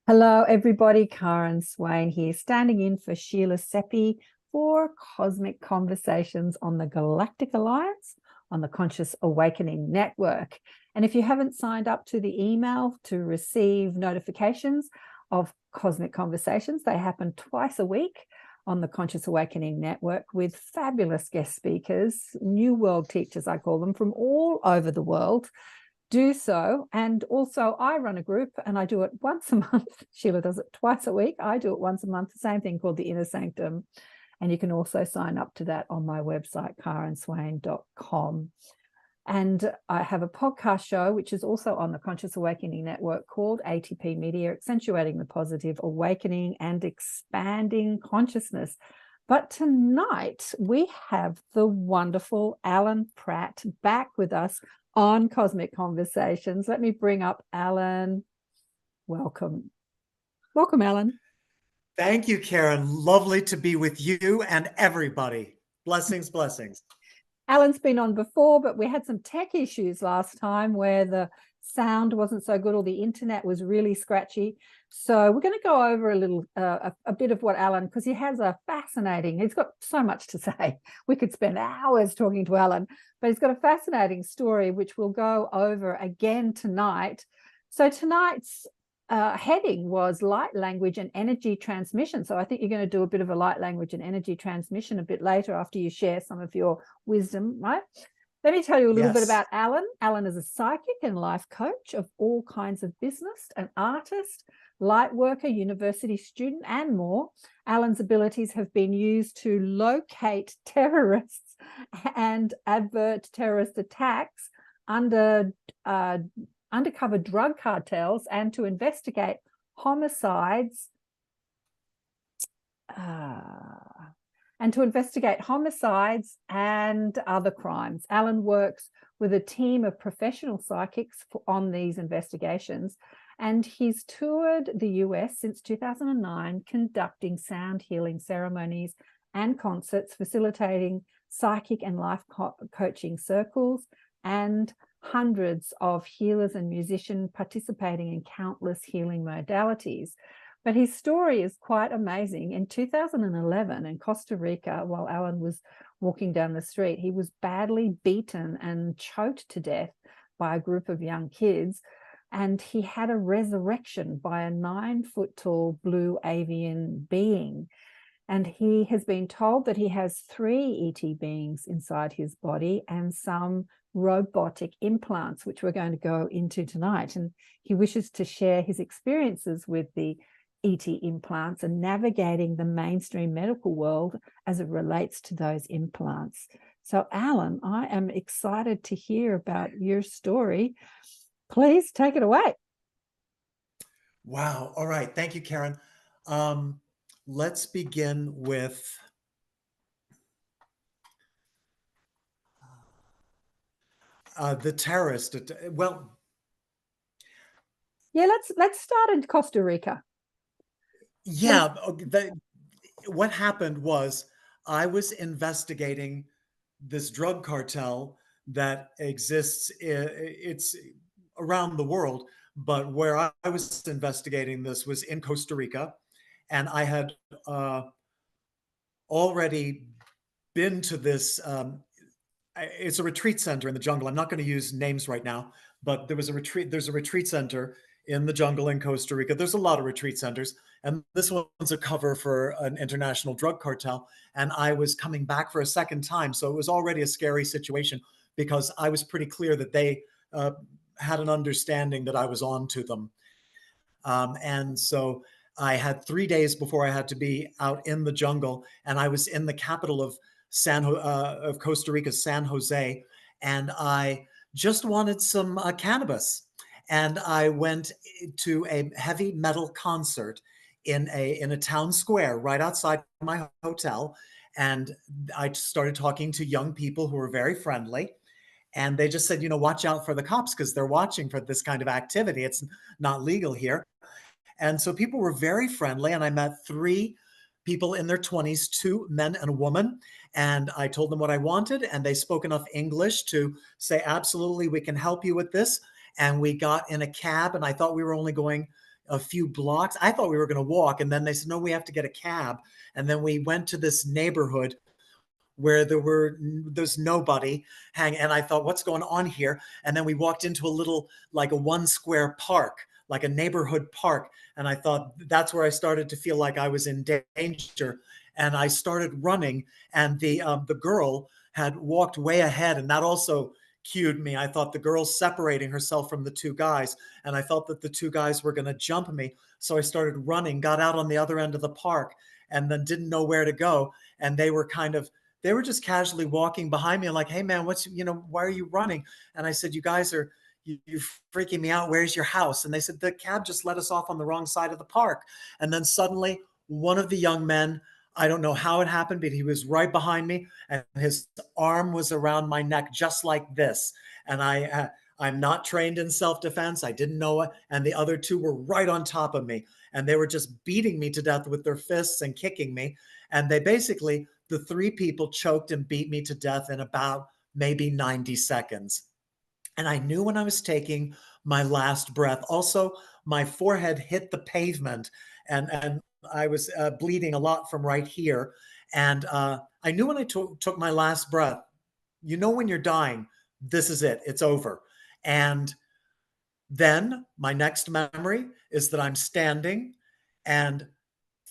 Hello, everybody. Karen Swain here, standing in for Sheila Seppi for Cosmic Conversations on the Galactic Alliance on the Conscious Awakening Network. And if you haven't signed up to the email to receive notifications of Cosmic Conversations, they happen twice a week on the Conscious Awakening Network with fabulous guest speakers, New World teachers, I call them, from all over the world. Do so. And also I run a group and I do it once a month. Sheila does it twice a week. I do it once a month, the same thing, called the Inner Sanctum. And you can also sign up to that on my website, karenswain.com. And I have a podcast show, which is also on the Conscious Awakening Network, called ATP Media, Accentuating the Positive, Awakening and Expanding Consciousness. But tonight we have the wonderful Alan Pratt back with us on Cosmic Conversations. Let me bring up Alan. Welcome. Welcome, Alan. Thank you, Karen. Lovely to be with you and everybody. Blessings, blessings. Alan's been on before, but we had some tech issues last time where the sound wasn't so good or the internet was really scratchy. So we're going to go over a bit of what Alan, because he has he's got so much to say. We could spend hours talking to Alan, but he's got a fascinating story, which we'll go over again tonight. So tonight's heading was light language and energy transmission. So I think you're going to do a bit of a light language and energy transmission a bit later after you share some of your wisdom, right? Let me tell you a little bit about Alan. Alan is a psychic and life coach of all kinds of business, an artist, light worker, university student, and more. Alan's abilities have been used to locate terrorists and avert terrorist attacks under undercover drug cartels and to investigate homicides and other crimes. Alan works with a team of professional psychics on these investigations, and he's toured the US since 2009, conducting sound healing ceremonies and concerts, facilitating psychic and life coaching circles, and hundreds of healers and musicians participating in countless healing modalities. But his story is quite amazing. In 2011 in Costa Rica, while Alan was walking down the street, he was badly beaten and choked to death by a group of young kids. And he had a resurrection by a 9-foot-tall blue avian being. And he has been told that he has 3 ET beings inside his body and some robotic implants, which we're going to go into tonight. And he wishes to share his experiences with the ET implants and navigating the mainstream medical world as it relates to those implants. So, Alan, I am excited to hear about your story. Please take it away. Wow. All right. Thank you, Karen. Let's begin with the terrorist. Well, yeah, let's start in Costa Rica. Yeah, what happened was I was investigating this drug cartel that exists. It's around the world, but where I was investigating this was in Costa Rica, and I had already been to this. It's a retreat center in the jungle. I'm not going to use names right now, but there's a retreat center in the jungle in Costa Rica. There's a lot of retreat centers, and this one's a cover for an international drug cartel. And I was coming back for a second time, so it was already a scary situation because I was pretty clear that they had an understanding that I was on to them. And so I had 3 days before I had to be out in the jungle, and I was in the capital of Costa Rica, San Jose, and I just wanted some cannabis. And I went to a heavy metal concert in a town square right outside my hotel. And I started talking to young people who were very friendly. And they just said, watch out for the cops because they're watching for this kind of activity. It's not legal here. And so people were very friendly. And I met 3 people in their 20s, 2 men and a woman. And I told them what I wanted. And they spoke enough English to say, absolutely, we can help you with this. And we got in a cab, and I thought we were only going, a few blocks. I thought we were going to walk. And then they said, no, we have to get a cab. And then we went to this neighborhood where there's nobody hanging. And I thought, what's going on here? And then we walked into a little, like a 1 square park, like a neighborhood park. And I thought that's where I started to feel like I was in danger. And I started running, and the girl had walked way ahead, and that also cued me. I thought the girl's separating herself from the two guys, and I felt that the two guys were going to jump me. So I started running, got out on the other end of the park, and then didn't know where to go. And they were just casually walking behind me, like, hey man, why are you running? And I said, you guys are, you're freaking me out. Where's your house? And they said, the cab just let us off on the wrong side of the park. And then suddenly one of the young men, I don't know how it happened, but he was right behind me, and his arm was around my neck just like this. And I'm not trained in self-defense. I didn't know it. And the other two were right on top of me, and they were just beating me to death with their fists and kicking me. And the three people choked and beat me to death in about maybe 90 seconds. And I knew when I was taking my last breath. Also, my forehead hit the pavement, and I was bleeding a lot from right here. And I knew when I took my last breath, when you're dying, this is it, it's over. And then my next memory is that I'm standing, and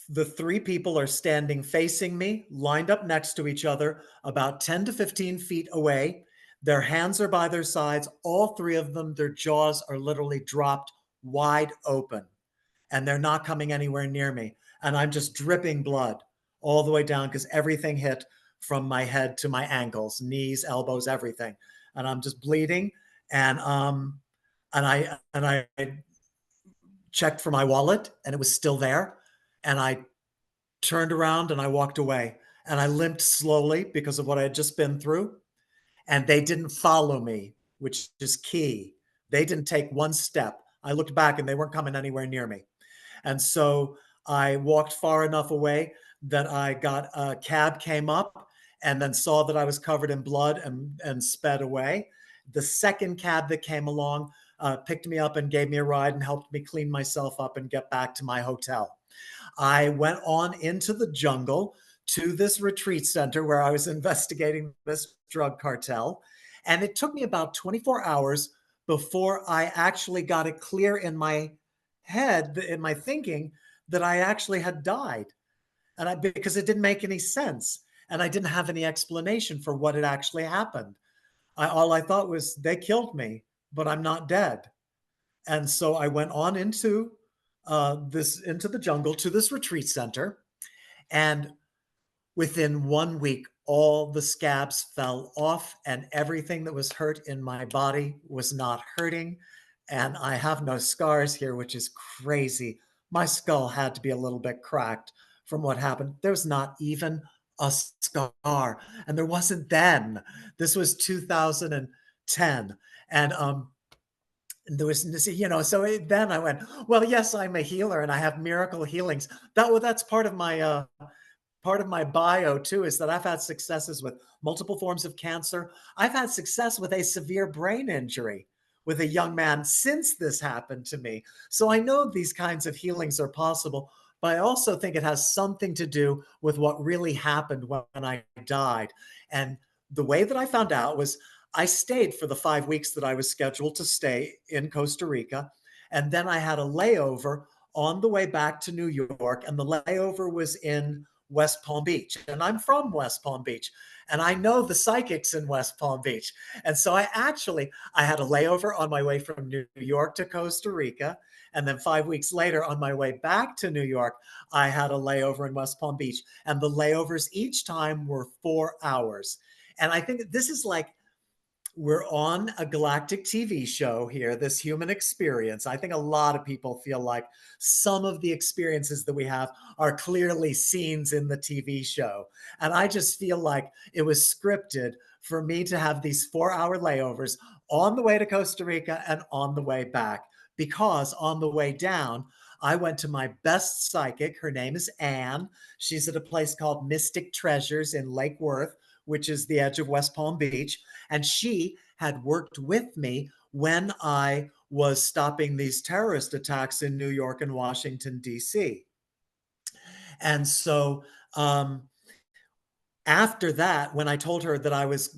the three people are standing facing me, lined up next to each other, about 10 to 15 feet away. Their hands are by their sides. All three of them, their jaws are literally dropped wide open, and they're not coming anywhere near me. And I'm just dripping blood all the way down, because everything hit from my head to my ankles, knees, elbows, everything. And I'm just bleeding. And I checked for my wallet, and it was still there. And I turned around and I walked away, and I limped slowly because of what I had just been through. And they didn't follow me, which is key. They didn't take one step. I looked back and they weren't coming anywhere near me. And so I walked far enough away that a cab came up, and then saw that I was covered in blood, and sped away. The second cab that came along picked me up and gave me a ride and helped me clean myself up and get back to my hotel. I went on into the jungle to this retreat center where I was investigating this drug cartel. And it took me about 24 hours before I actually got it clear in my head, in my thinking, that I actually had died. Because it didn't make any sense. And I didn't have any explanation for what had actually happened. All I thought was, they killed me, but I'm not dead. And so I went on into the jungle to this retreat center, and within 1 week, all the scabs fell off, and everything that was hurt in my body was not hurting. And I have no scars here, which is crazy. My skull had to be a little bit cracked from what happened. There's not even a scar, and there wasn't then. This was 2010, and there was, so then I went, well, yes, I'm a healer and I have miracle healings. That's part of my bio too, is that I've had successes with multiple forms of cancer. I've had success with a severe brain injury with a young man since this happened to me. So I know these kinds of healings are possible, but I also think it has something to do with what really happened when I died. And the way that I found out was, I stayed for the 5 weeks that I was scheduled to stay in Costa Rica. And then I had a layover on the way back to New York. And the layover was in West Palm Beach. And I'm from West Palm Beach. And I know the psychics in West Palm Beach. And so I had a layover on my way from New York to Costa Rica. And then 5 weeks later, on my way back to New York, I had a layover in West Palm Beach. And the layovers each time were 4 hours. And I think this is like, we're on a galactic TV show here, this human experience. I think a lot of people feel like some of the experiences that we have are clearly scenes in the TV show. And I just feel like it was scripted for me to have these 4-hour layovers on the way to Costa Rica and on the way back. Because on the way down, I went to my best psychic. Her name is Anne. She's at a place called Mystic Treasures in Lake Worth, which is the edge of West Palm Beach. And she had worked with me when I was stopping these terrorist attacks in New York and Washington, D.C. And so after that, when I told her that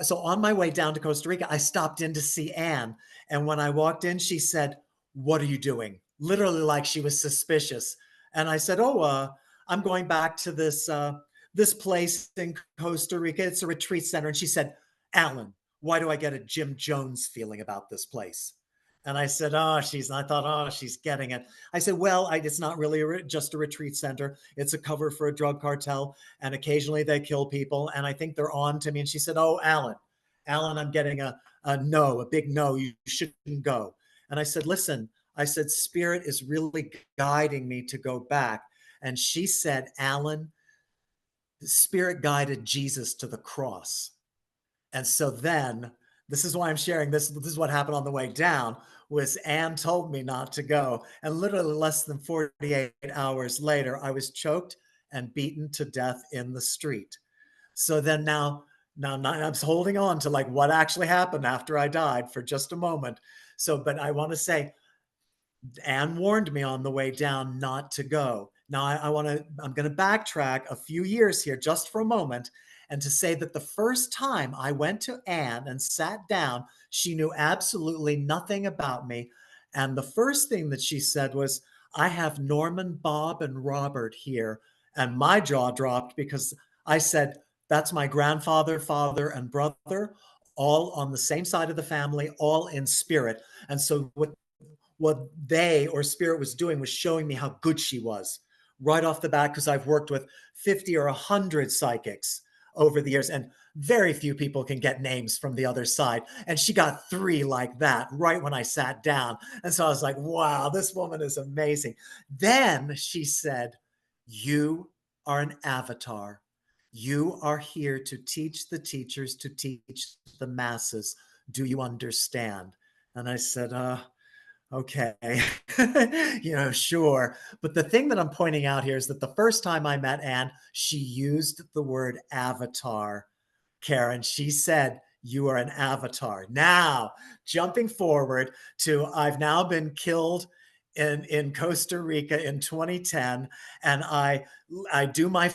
so on my way down to Costa Rica, I stopped in to see Anne. And when I walked in, she said, "What are you doing?" Literally like she was suspicious. And I said, "Oh, I'm going back to this place in Costa Rica. It's a retreat center." And she said, "Alan, why do I get a Jim Jones feeling about this place?" And I said, I thought, oh, she's getting it. I said, well, it's not really just a retreat center. It's a cover for a drug cartel. And occasionally they kill people. And I think they're on to me. And she said, oh, Alan, I'm getting a no, a big no. You shouldn't go. And I said, listen, I said, Spirit is really guiding me to go back. And she said, Alan, Spirit guided Jesus to the cross. And so then, this is why I'm sharing this. This is what happened on the way down. Was Anne told me not to go, and literally less than 48 hours later, I was choked and beaten to death in the street. So then now I'm holding on to like what actually happened after I died for just a moment. So, but I want to say, Anne warned me on the way down not to go. Now I'm going to backtrack a few years here just for a moment and to say that the first time I went to Anne and sat down, she knew absolutely nothing about me. And the first thing that she said was, I have Norman, Bob, and Robert here. And my jaw dropped because I said, that's my grandfather, father, and brother, all on the same side of the family, all in spirit. And so what they or Spirit was doing was showing me how good she was right off the bat, because I've worked with 50 or 100 psychics over the years, and very few people can get names from the other side. And she got 3 like that right when I sat down. And so I was like, wow, this woman is amazing. Then she said, you are an avatar. You are here to teach the teachers, to teach the masses. Do you understand? And I said, okay, sure. But the thing that I'm pointing out here is that the first time I met Anne, she used the word avatar. Karen, she said, you are an avatar. Now, jumping forward to I've now been killed in Costa Rica in 2010, and I do my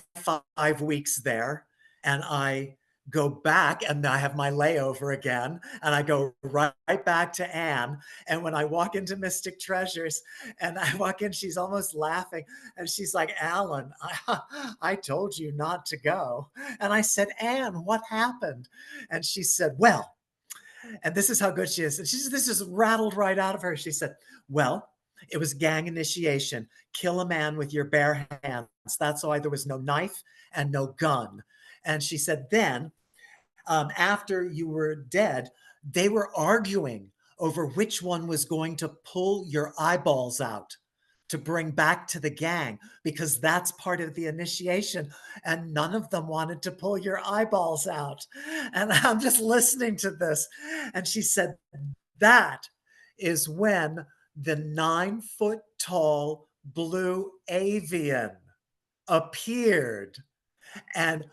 5 weeks there, and I go back and I have my layover again, and I go right back to Anne. And when I walk into Mystic Treasures and I walk in, she's almost laughing, and she's like, Alan, I told you not to go. And I said, Anne, what happened? And she said, well, and this is how good she is. And this is rattled right out of her. She said, well, it was gang initiation. Kill a man with your bare hands. That's why there was no knife and no gun. And she said, then after you were dead, they were arguing over which one was going to pull your eyeballs out to bring back to the gang, because that's part of the initiation. And none of them wanted to pull your eyeballs out. And I'm just listening to this. And she said, that is when the 9-foot-tall blue avian appeared and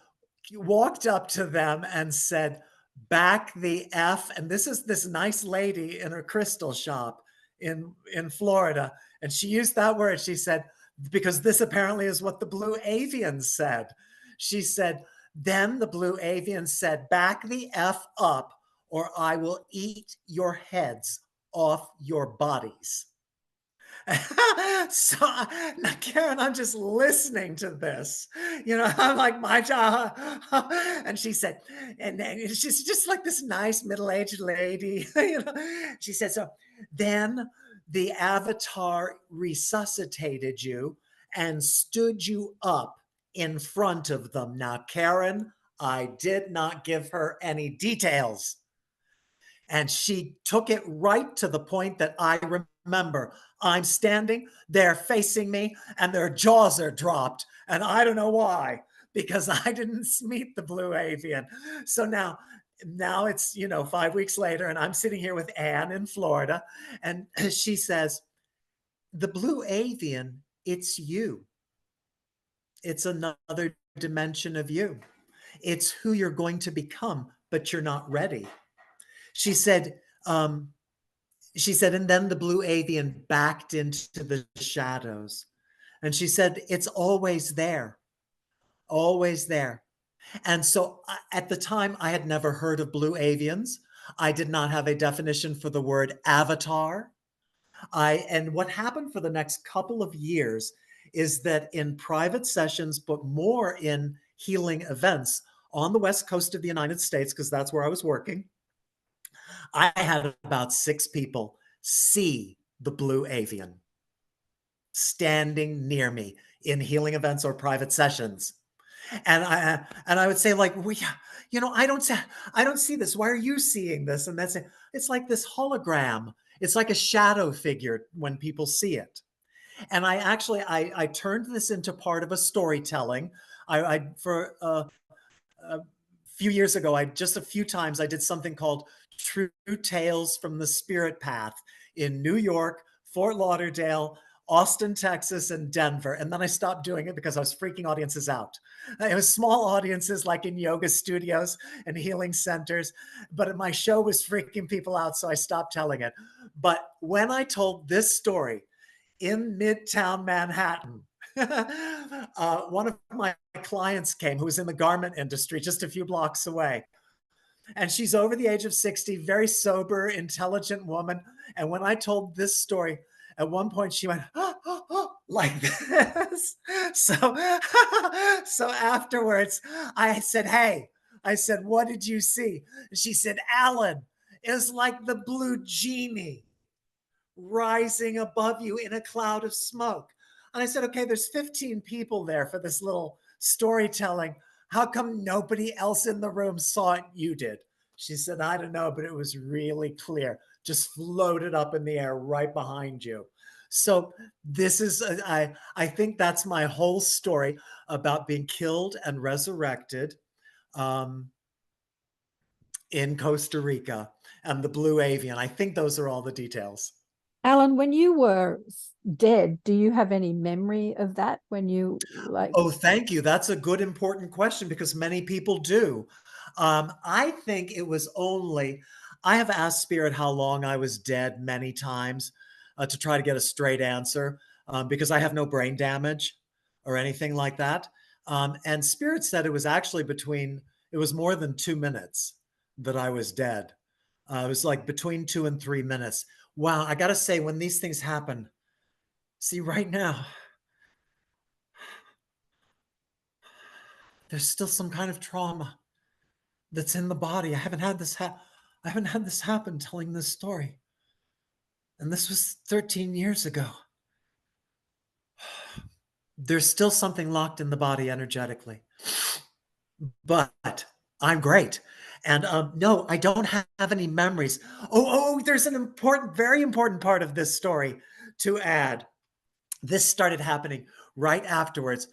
walked up to them and said, back the F. And this is this nice lady in her crystal shop in Florida. And she used that word. She said, because this apparently is what the blue avian said. She said, then the blue avian said, back the F up, or I will eat your heads off your bodies. So now, Karen, I'm just listening to this. I'm like, my job. And she said, and she's just like this nice middle-aged lady. She said, so then the avatar resuscitated you and stood you up in front of them. Now, Karen, I did not give her any details. And she took it right to the point that I remember. I'm standing, they're facing me, and their jaws are dropped. And I don't know why, because I didn't meet the blue avian. So now it's, 5 weeks later, and I'm sitting here with Anne in Florida, and she says, the blue avian, it's you. It's another dimension of you. It's who you're going to become, but you're not ready. She said, She said, and then the blue avian backed into the shadows. And she said, it's always there, always there. And so at the time, I had never heard of blue avians. I did not have a definition for the word avatar. And what happened for the next couple of years is that in private sessions, but more in healing events on the West Coast of the United States, because that's where I was working, I had about 6 people see the blue avian standing near me in healing events or private sessions. And I would say, like, we, I don't see this. Why are you seeing this? And that's it. It's like this hologram. It's like a shadow figure when people see it. And I turned this into part of a storytelling. I for a few years ago, just a few times I did something called True Tales from the Spirit Path in New York, Fort Lauderdale, Austin, Texas, and Denver. And then I stopped doing it because I was freaking audiences out. It was small audiences like in yoga studios and healing centers, but my show was freaking people out, so I stopped telling it. But when I told this story in Midtown Manhattan, one of my clients came who was in the garment industry just a few blocks away. And she's over the age of 60, very sober, intelligent woman. And when I told this story, at one point she went, oh, oh, oh, like this. So, so afterwards, I said, hey, I said, what did you see? She said, Alan, it was like the blue genie rising above you in a cloud of smoke. And I said, okay, there's 15 people there for this little storytelling. How come nobody else in the room saw it? You did. She said, I don't know, but it was really clear, just floated up in the air right behind you. So this is, I think that's my whole story about being killed and resurrected um, in Costa Rica and the blue avian. I think those are all the details. Alan, when you were dead, do you have any memory of that when you like? Oh, thank you. That's a good, important question because many people do. I think it was only, I have asked Spirit how long I was dead many times to try to get a straight answer because I have no brain damage or anything like that. And Spirit said it was actually it was more than 2 minutes that I was dead. It was like between 2 and 3 minutes. Wow. I got to say, when these things happen, see, right now, there's still some kind of trauma that's in the body. I haven't had this happen telling this story. And this was 13 years ago. There's still something locked in the body energetically. But I'm great. And no, I don't have any memories. There's an important, very important part of this story to add. This started happening right afterwards.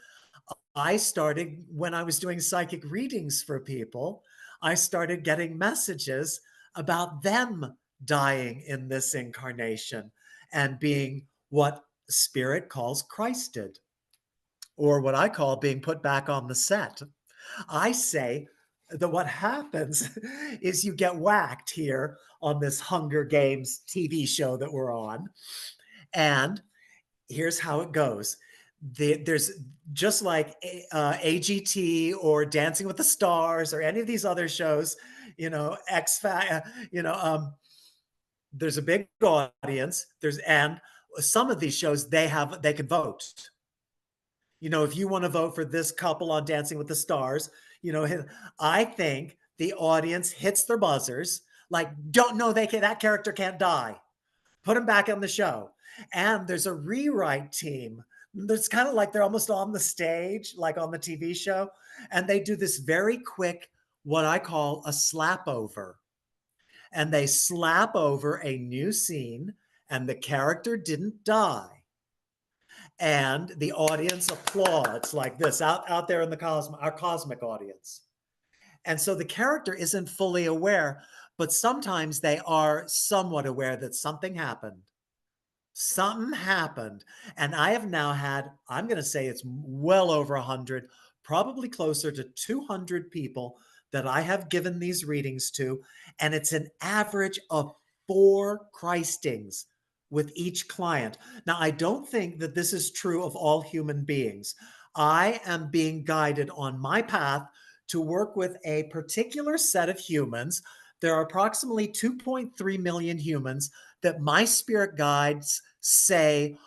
I started, when I was doing psychic readings for people, I started getting messages about them dying in this incarnation and being what Spirit calls Christed, or what I call being put back on the set. I say that what happens is you get whacked here on this Hunger Games TV show that we're on. And here's how it goes. There's just like AGT or Dancing with the Stars or any of these other shows, X Factor, there's a big audience. And some of these shows they can vote. If you want to vote for this couple on Dancing with the Stars, I think the audience hits their buzzers like, don't know that character can't die. Put them back on the show. And there's a rewrite team. It's kind of like they're almost on the stage, like on the TV show. And they do this very quick, what I call a slap over. And they slap over a new scene, and the character didn't die. And the audience applauds like this out there in our cosmic audience. And so the character isn't fully aware, but sometimes they are somewhat aware that something happened. Something happened. And I have now had, I'm going to say it's well over 100, probably closer to 200 people that I have given these readings to. And it's an average of 4 Christings with each client. Now, I don't think that this is true of all human beings. I am being guided on my path to work with a particular set of humans. There are approximately 2.3 million humans that my spirit guides say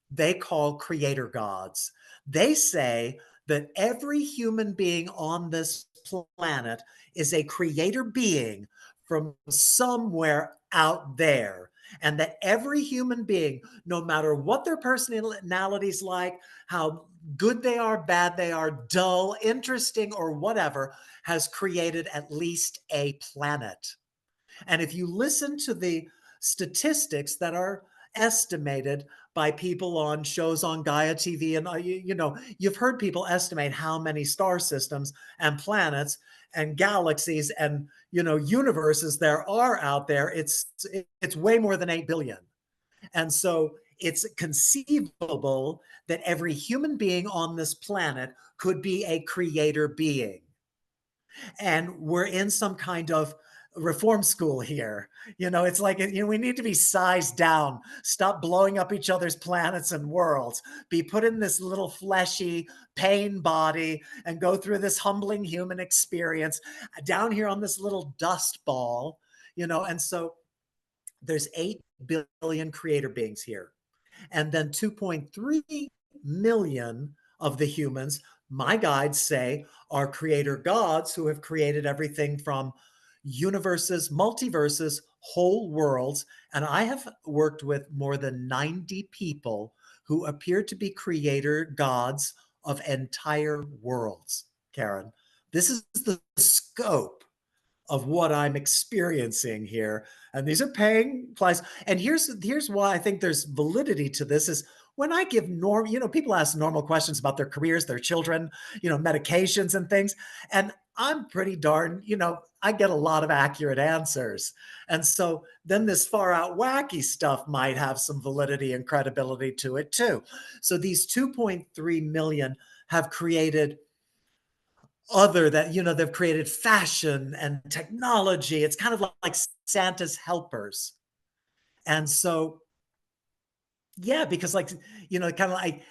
they call creator gods. They say that every human being on this planet is a creator being from somewhere out there. And that every human being, no matter what their personality's like, how good they are, bad they are, dull, interesting, or whatever, has created at least a planet. And if you listen to the statistics that are estimated by people on shows on Gaia TV, and you've heard people estimate how many star systems and planets and galaxies and universes there are out there. It's way more than 8 billion. And so it's conceivable that every human being on this planet could be a creator being. And we're in some kind of reform school here. It's like, we need to be sized down, stop blowing up each other's planets and worlds, be put in this little fleshy pain body and go through this humbling human experience down here on this little dust ball, and so there's 8 billion creator beings here. And then 2.3 million of the humans, my guides say, are creator gods who have created everything from universes, multiverses, whole worlds. And I have worked with more than 90 people who appear to be creator gods of entire worlds, Karen. This is the scope of what I'm experiencing here. And these are paying clients. And here's why I think there's validity to this is when I give people ask normal questions about their careers, their children, medications and things. And I'm pretty darn, I get a lot of accurate answers. And so then this far out wacky stuff might have some validity and credibility to it too. So these 2.3 million have created they've created fashion and technology. It's kind of like Santa's helpers. And so, yeah, because kind of like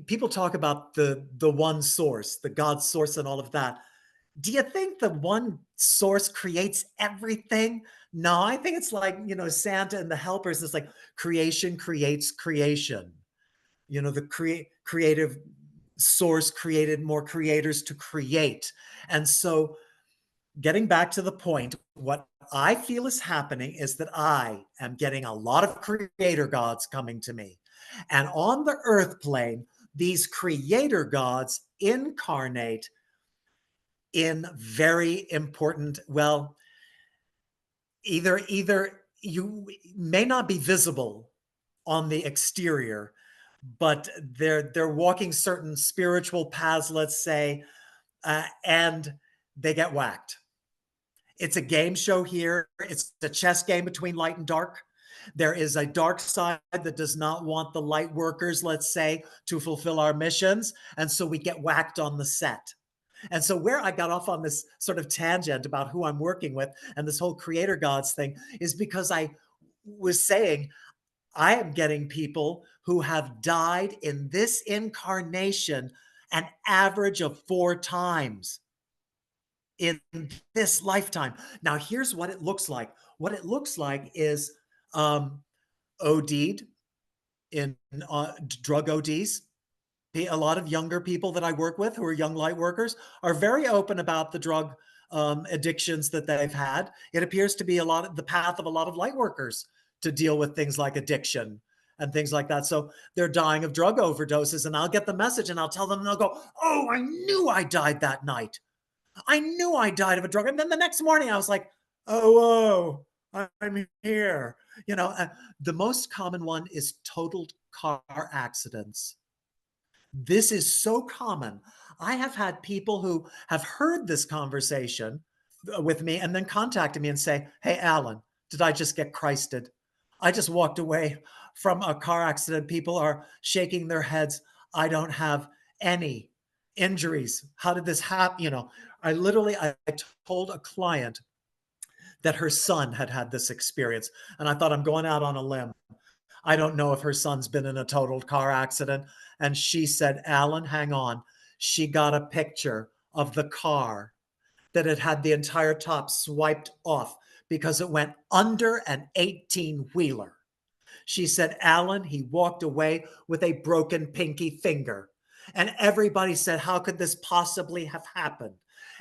people talk about the one source, the God source and all of that. Do you think the one source creates everything? No, I think it's like, Santa and the helpers. It's like creation creates creation. The creative source created more creators to create. And so getting back to the point, what I feel is happening is that I am getting a lot of creator gods coming to me. And on the earth plane, these creator gods incarnate in very important, well, either you may not be visible on the exterior, but they're walking certain spiritual paths, let's say, and they get whacked. It's a game show here. It's a chess game between light and dark. There is a dark side that does not want the light workers, let's say, to fulfill our missions. And so we get whacked on the set. And so where I got off on this sort of tangent about who I'm working with and this whole creator gods thing is because I was saying I am getting people who have died in this incarnation an average of 4 times in this lifetime. Now, here's what it looks like. What it looks like is OD'd in drug ODs. A lot of younger people that I work with who are young light workers are very open about the drug addictions that they've had. It appears to be the path of a lot of light workers to deal with things like addiction and things like that. So they're dying of drug overdoses, and I'll get the message and I'll tell them, and they'll go, "Oh, I knew I died that night. I knew I died of a drug." And then the next morning I was like, "Oh, I'm here." The most common one is totaled car accidents. This is so common. I have had people who have heard this conversation with me and then contacted me and say, "Hey, Alan, did I just get Christed? I just walked away from a car accident. People are shaking their heads. I don't have any injuries. How did this happen?" I told a client that her son had had this experience. And I thought, I'm going out on a limb. I don't know if her son's been in a total car accident. And she said, Alan, hang on. She got a picture of the car that it had the entire top swiped off because it went under an 18-wheeler. She said, Alan, he walked away with a broken pinky finger. And everybody said, how could this possibly have happened?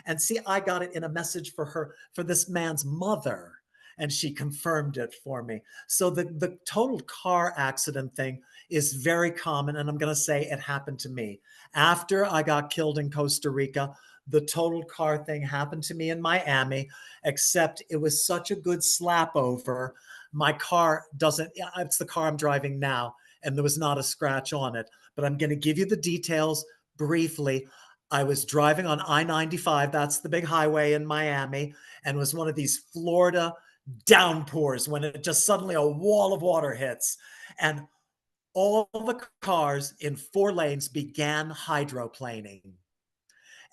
And see, I got it in a message for her, for this man's mother, and she confirmed it for me. So the total car accident thing is very common. And I'm going to say it happened to me. After I got killed in Costa Rica, the total car thing happened to me in Miami, except it was such a good slap over. My car doesn't, it's the car I'm driving now, and there was not a scratch on it. But I'm going to give you the details briefly. I was driving on I-95, that's the big highway in Miami, and it was one of these Florida downpours when it just suddenly a wall of water hits. And all the cars in 4 lanes began hydroplaning.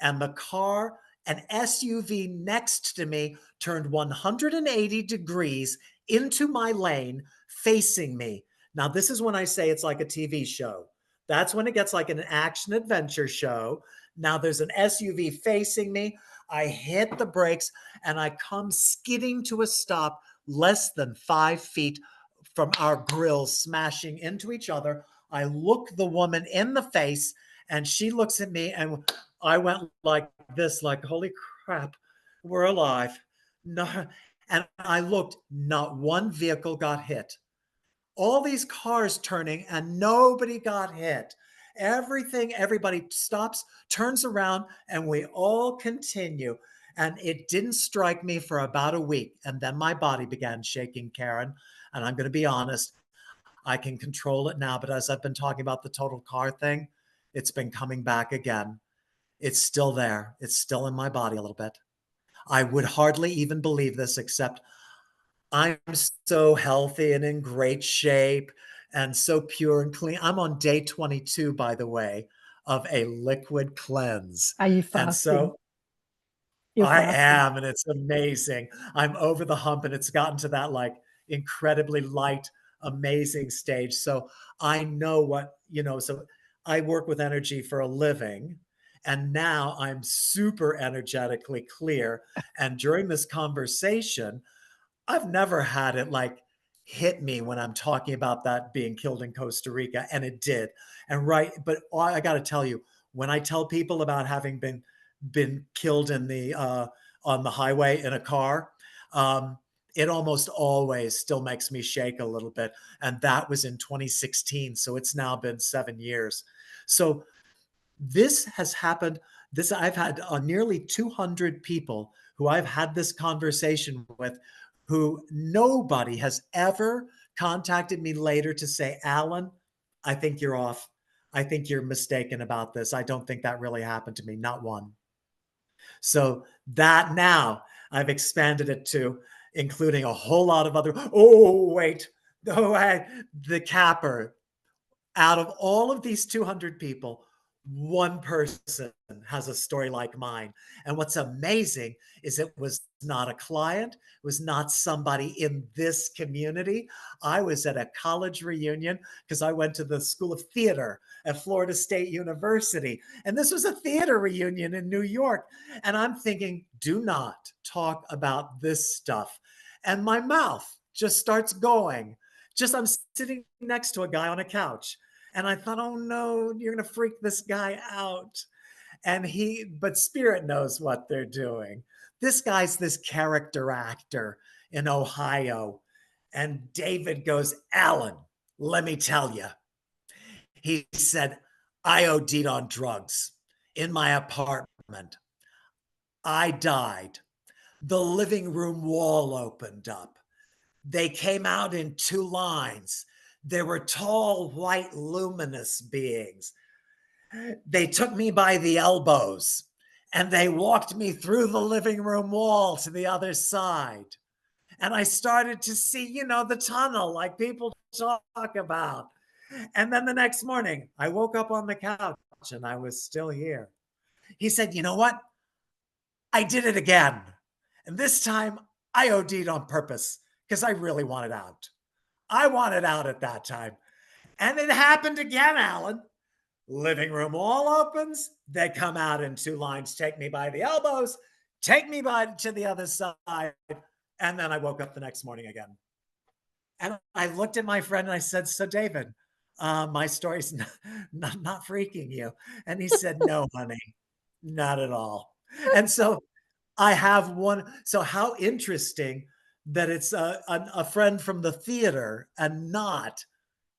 And the car, an SUV next to me, turned 180 degrees into my lane facing me. Now, this is when I say it's like a TV show. That's when it gets like an action adventure show. Now there's an SUV facing me. I hit the brakes and I come skidding to a stop less than 5 feet from our grills smashing into each other. I look the woman in the face and she looks at me, and I went like this, like, holy crap, we're alive. No. And I looked, not one vehicle got hit. All these cars turning and nobody got hit. Everybody stops, turns around, and we all continue. And it didn't strike me for about a week. And then my body began shaking, Karen. And I'm going to be honest, I can control it now. But as I've been talking about the total car thing, it's been coming back again. It's still there. It's still in my body a little bit. I would hardly even believe this, except I'm so healthy and in great shape and so pure and clean. I'm on day 22, by the way, of a liquid cleanse. Are you And fasting? so You're I fasting. am, and it's amazing. I'm over the hump, and it's gotten to that like incredibly light, amazing stage. So I know what, so I work with energy for a living, and now I'm super energetically clear. And during this conversation, I've never had it like hit me when I'm talking about that being killed in Costa Rica, and it did. And right, but I got to tell you, when I tell people about having been killed in the on the highway in a car, um, it almost always still makes me shake a little bit. And that was in 2016, so it's now been 7 years. So this has happened. This I've had nearly 200 people who I've had this conversation with, who nobody has ever contacted me later to say, Alan, I think you're off. I think you're mistaken about this. I don't think that really happened to me. Not one. So that now I've expanded it to including a whole lot of other. Oh, wait. The capper, out of all of these 200 people, one person has a story like mine. And what's amazing is it was not a client, it was not somebody in this community. I was at a college reunion because I went to the School of Theater at Florida State University. And this was a theater reunion in New York. And I'm thinking, do not talk about this stuff. And my mouth just starts going. Just I'm sitting next to a guy on a couch. And I thought, oh no, you're going to freak this guy out. But Spirit knows what they're doing. This guy's this character actor in Ohio. And David goes, Alan, let me tell you. He said, I OD'd on drugs in my apartment. I died. The living room wall opened up. They came out in 2 lines. They were tall, white, luminous beings. They took me by the elbows and they walked me through the living room wall to the other side. And I started to see, the tunnel like people talk about. And then the next morning, I woke up on the couch and I was still here. He said, you know what? I did it again. And this time I OD'd on purpose because I really wanted out. I wanted out at that time. And it happened again, Alan. Living room wall opens. They come out in two lines, take me by the elbows, take me by to the other side. And then I woke up the next morning again. And I looked at my friend and I said, "So, David, my story's not freaking you." And he said, "No, honey, not at all." And so I have one. So, how interesting that it's a friend from the theater and not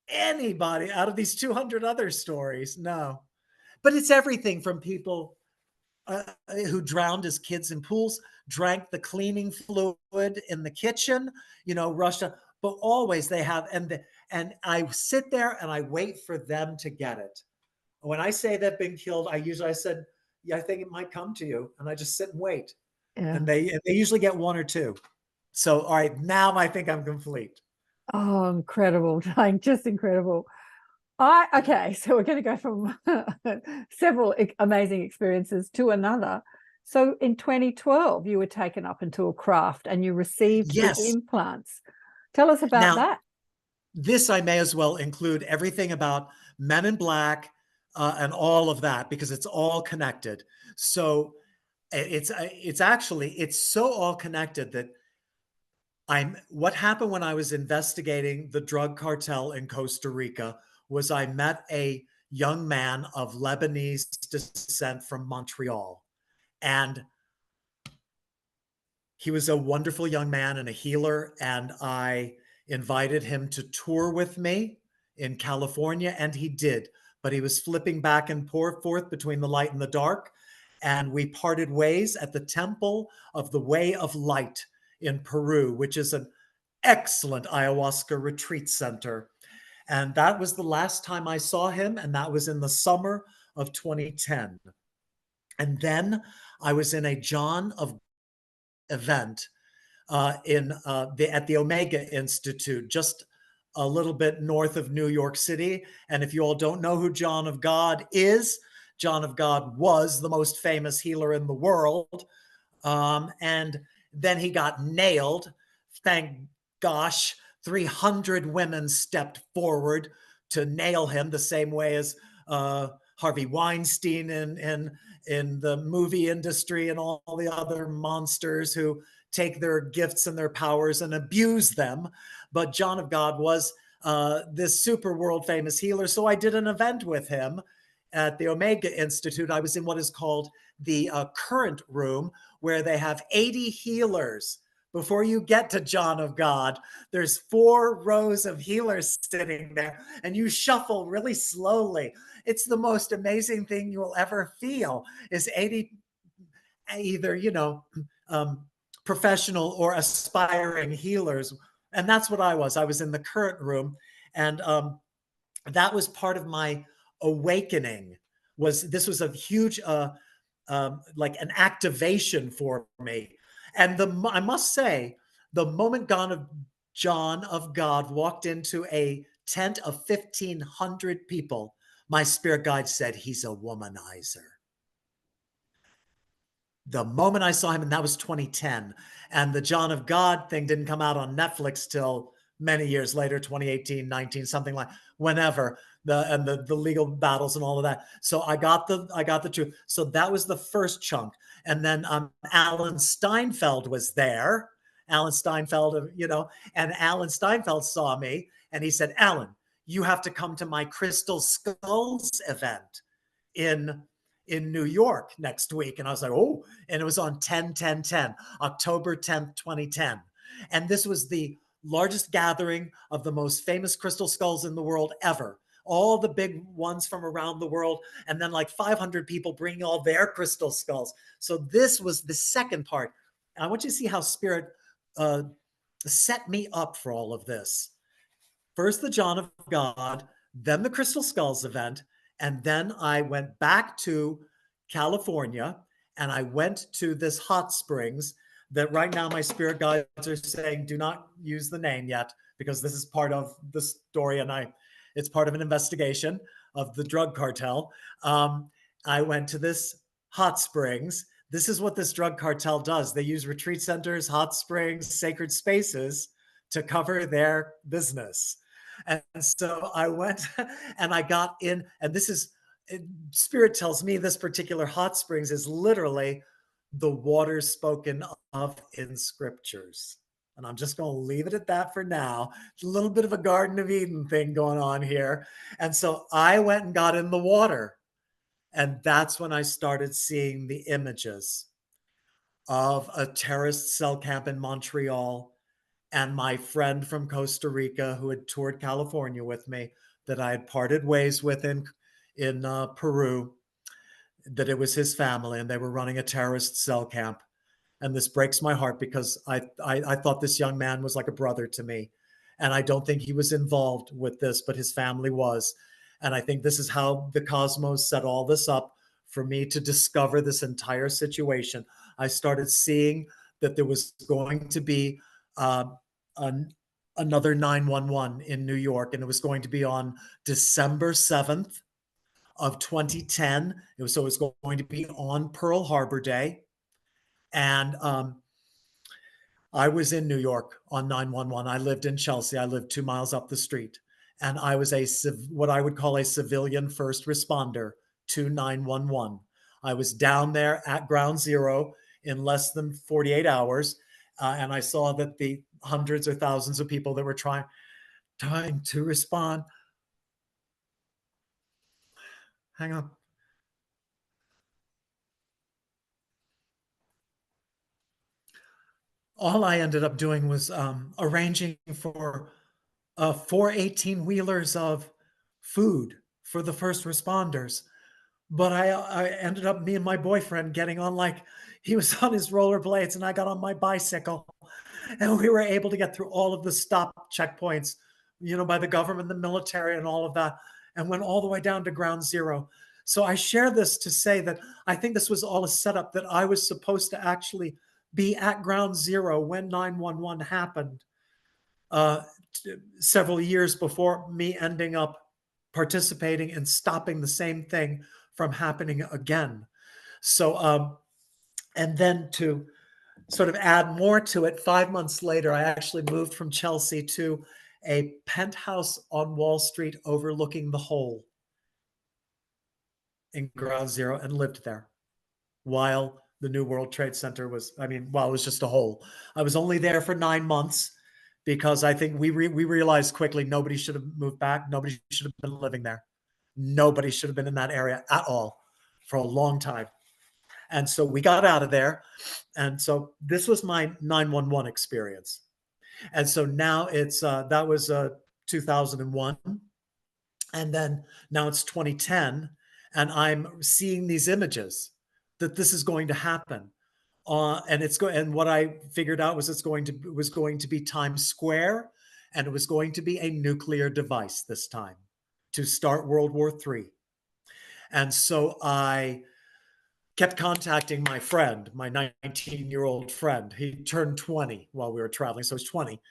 anybody out of these 200 other stories. No, but it's everything from people who drowned as kids in pools, drank the cleaning fluid in the kitchen, Russia, but always they have, and I sit there and I wait for them to get it. When I say they've been killed, I said, yeah, I think it might come to you, and I just sit and wait, Yeah. and they usually get one or two. So, all right, now I think I'm complete. Oh, incredible. Like, just incredible. Okay, so we're going to go from several amazing experiences to another. So in 2012, you were taken up into a craft and you received the Yes. implants. Tell us about Now, that. this I may as well include everything about Men in Black and all of that because it's all connected. So it's actually it's so all connected that I'm what happened when I was investigating the drug cartel in Costa Rica was I met a young man of Lebanese descent from Montreal, and he was a wonderful young man and a healer, and I invited him to tour with me in California, and he did. But he was flipping back and forth between the light and the dark, and we parted ways at the Temple of the Way of Light in Peru, which is an excellent ayahuasca retreat center. And that was the last time I saw him, and that was in the summer of 2010. And then I was in a John of event at the Omega Institute, just a little bit north of New York City. And if you all don't know who John of God is, John of God was the most famous healer in the world. And then he got nailed. Thank gosh, 300 women stepped forward to nail him the same way as Harvey Weinstein in the movie industry and all the other monsters who take their gifts and their powers and abuse them. But John of God was this super world famous healer. So I did an event with him at the Omega Institute. I was in what is called the current room, where they have 80 healers. Before you get to John of God, there's 4 rows of healers sitting there, and you shuffle really slowly. It's the most amazing thing you'll ever feel is 80 either, professional or aspiring healers. And that's what I was. I was in the current room, and that was part of my awakening. This was a huge like an activation for me. And I must say, the moment John of God walked into a tent of 1,500 people, my spirit guide said, "He's a womanizer." The moment I saw him, and that was 2010. And the John of God thing didn't come out on Netflix till many years later, 2018, 19, something like whenever the legal battles and all of that. So I got the truth. So that was the first chunk. And then Alan Steinfeld was there. Alan Steinfeld, and Alan Steinfeld saw me and he said, "Alan, you have to come to my Crystal Skulls event in New York next week." And I was like, "Oh," and it was on 10/10/10, October 10th, 2010. And this was the largest gathering of the most famous crystal skulls in the world ever. All the big ones from around the world, and then like 500 people bringing all their crystal skulls. So this was the second part. And I want you to see how Spirit set me up for all of this. First, the John of God, then the Crystal Skulls event, and then I went back to California and I went to this hot springs that right now my spirit guides are saying, do not use the name yet because this is part of the story and it's part of an investigation of the drug cartel. I went to this hot springs this is what this drug cartel does. They use retreat centers, hot springs, sacred spaces to cover their business. And so I went and I got in, and this is, Spirit tells me this particular hot springs is literally the water spoken of in scriptures. And I'm just going to leave it at that for now. It's a little bit of a Garden of Eden thing going on here. And so I went and got in the water. And that's when I started seeing the images of a terrorist cell camp in Montreal and my friend from Costa Rica who had toured California with me that I had parted ways with in Peru, that it was his family and they were running a terrorist cell camp. And this breaks my heart because I thought this young man was like a brother to me. And I don't think he was involved with this, but his family was. And I think this is how the cosmos set all this up for me to discover this entire situation. I started seeing that there was going to be an, another 911 in New York, and it was going to be on December 7th of 2010. So it was going to be on Pearl Harbor Day. And I was in New York on 911. I lived in Chelsea. I lived 2 miles up the street. And I was what I would call a civilian first responder to 911. I was down there at ground zero in less than 48 hours. And I saw that the hundreds or thousands of people that were trying to respond. Hang on. All I ended up doing was arranging for 4 18-wheelers of food for the first responders. But I ended up, me and my boyfriend, getting on, like, he was on his rollerblades and I got on my bicycle. And we were able to get through all of the stop checkpoints, by the government, the military, and all of that, and went all the way down to ground zero. So I share this to say that I think this was all a setup, that I was supposed to actually be at ground zero when 911 happened, uh, several years before me ending up participating and stopping the same thing from happening again. So, and then to sort of add more to it, 5 months later, I actually moved from Chelsea to a penthouse on Wall Street overlooking the Hole in ground zero and lived there while the New World Trade Center was, while it was just a hole. I was only there for 9 months because I think we realized quickly nobody should have moved back. Nobody should have been living there. Nobody should have been in that area at all for a long time. And so we got out of there. And so this was my 911 experience. And so now that was 2001. And then now it's 2010. And I'm seeing these images that this is going to happen. And what I figured out was it was going to be Times Square, and it was going to be a nuclear device this time to start World War III. And so I kept contacting my friend, my 19-year-old friend. He turned 20 while we were traveling, so he's 20,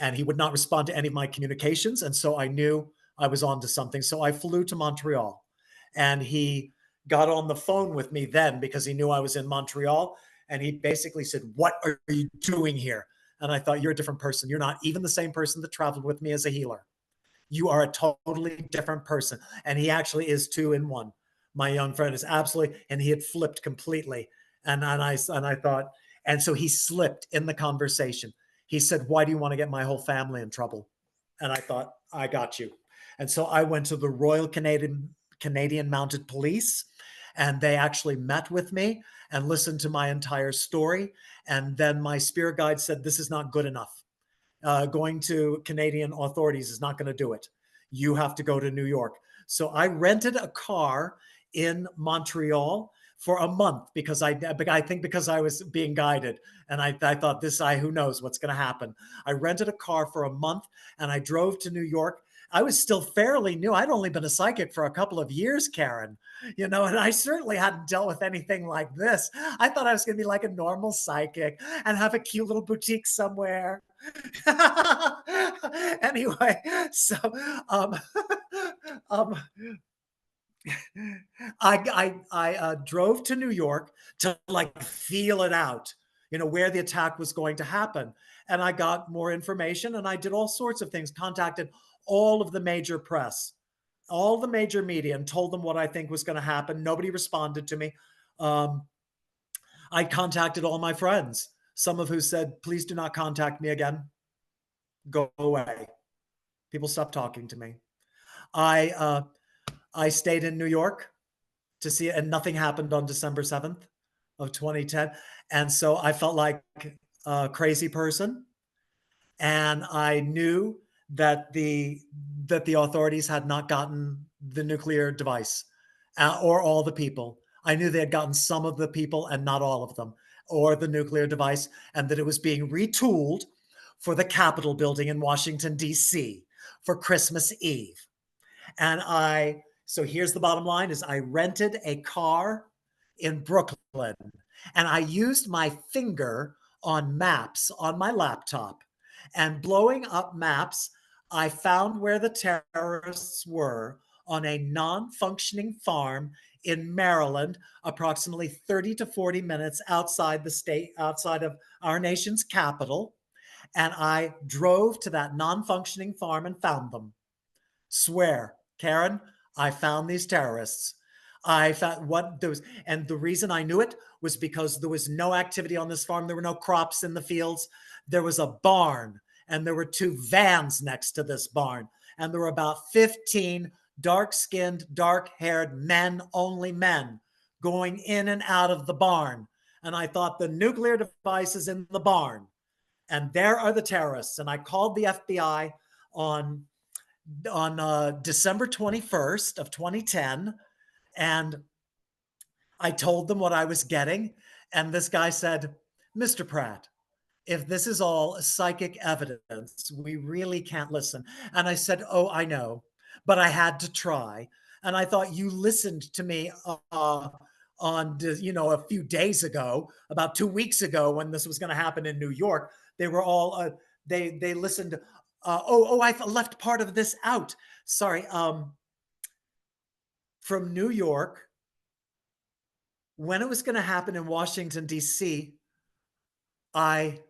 and he would not respond to any of my communications. And so I knew I was onto something. So I flew to Montreal, and he got on the phone with me then because he knew I was in Montreal. And he basically said, "What are you doing here?" And I thought, "You're a different person. You're not even the same person that traveled with me as a healer. You are a totally different person." And he actually is 2 in 1. My young friend is absolutely, and he had flipped completely. And I thought, and so he slipped in the conversation. He said, "Why do you want to get my whole family in trouble?" And I thought, "I got you." And so I went to the Royal Canadian Mounted Police, and they actually met with me and listened to my entire story. And then my spirit guide said, "This is not good enough. Going to Canadian authorities is not going to do it. You have to go to New York." So I rented a car in Montreal for a month because I think because I was being guided, and I thought, who knows what's going to happen. I rented a car for a month and I drove to New York. I was still fairly new. I'd only been a psychic for a couple of years, Karen, and I certainly hadn't dealt with anything like this. I thought I was going to be like a normal psychic and have a cute little boutique somewhere. Anyway, so um, I drove to New York to like feel it out, where the attack was going to happen. And I got more information and I did all sorts of things, contacted all of the major press, all the major media, and told them what I think was going to happen. Nobody responded to me. Um, I contacted all my friends, some of who said, please do not contact me again. Go away. People stopped talking to me. I stayed in New York to see it, and nothing happened on December 7th of 2010. And so I felt like a crazy person. And I knew that the authorities had not gotten the nuclear device or all the people. I knew they had gotten some of the people and not all of them, or the nuclear device, and that it was being retooled for the Capitol building in Washington, D.C. for Christmas Eve. And so here's the bottom line is I rented a car in Brooklyn and I used my finger on maps on my laptop, and blowing up maps, I found where the terrorists were on a non-functioning farm in Maryland, approximately 30 to 40 minutes outside the state, outside of our nation's capital. And I drove to that non-functioning farm and found them. Swear, Karen, I found these terrorists. I found what there was, and the reason I knew it was because there was no activity on this farm. There were no crops in the fields. There was a barn, and there were two vans next to this barn, and there were about 15 dark-skinned, dark-haired men, only men, going in and out of the barn. And I thought the nuclear device is in the barn, and there are the terrorists. And I called the FBI on December 21st of 2010, and I told them what I was getting. And this guy said, Mr. Pratt, if this is all psychic evidence, we really can't listen. And I said, oh, I know, but I had to try. And I thought you listened to me on, a few days ago, about 2 weeks ago, when this was going to happen in New York. They were all, they listened. I left part of this out. Sorry. From New York, when it was going to happen in Washington, D.C., I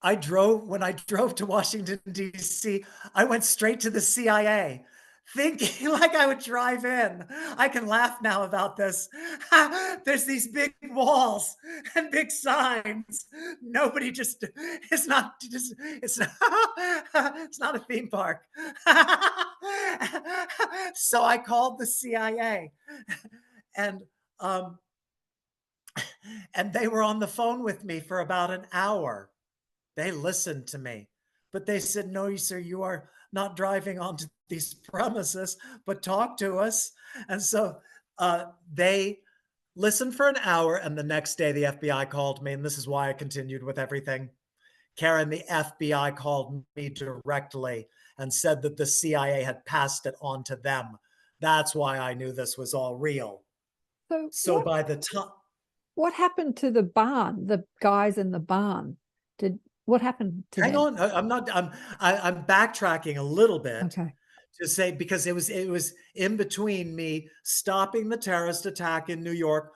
when I drove to Washington, D.C., I went straight to the CIA, thinking like I would drive in. I can laugh now about this. There's these big walls and big signs. Nobody just, it's not just, it's not, it's not a theme park. So I called the CIA, and um, and they were on the phone with me for about an hour. They listened to me, but they said, no, sir, you are not driving onto these premises, but talk to us. And so they listened for an hour. And the next day, the FBI called me. And this is why I continued with everything. Karen, the FBI called me directly and said that the CIA had passed it on to them. That's why I knew this was all real. So So by the time, what happened to the barn, the guys in the barn? What happened to hang them? on, I'm backtracking a little bit Okay. to say, because it was in between me stopping the terrorist attack in New York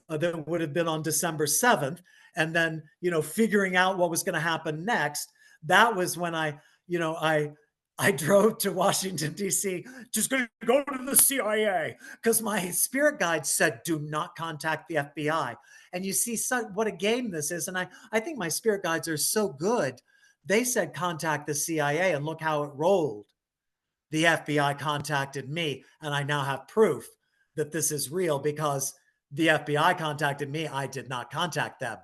that would have been on December 7th, and then figuring out what was going to happen next. That was when I drove to Washington, D.C., just going to go to the CIA, because my spirit guide said, do not contact the FBI. And you see what a game this is. And I think my spirit guides are so good. They said, contact the CIA, and look how it rolled. The FBI contacted me, and I now have proof that this is real, because the FBI contacted me. I did not contact them.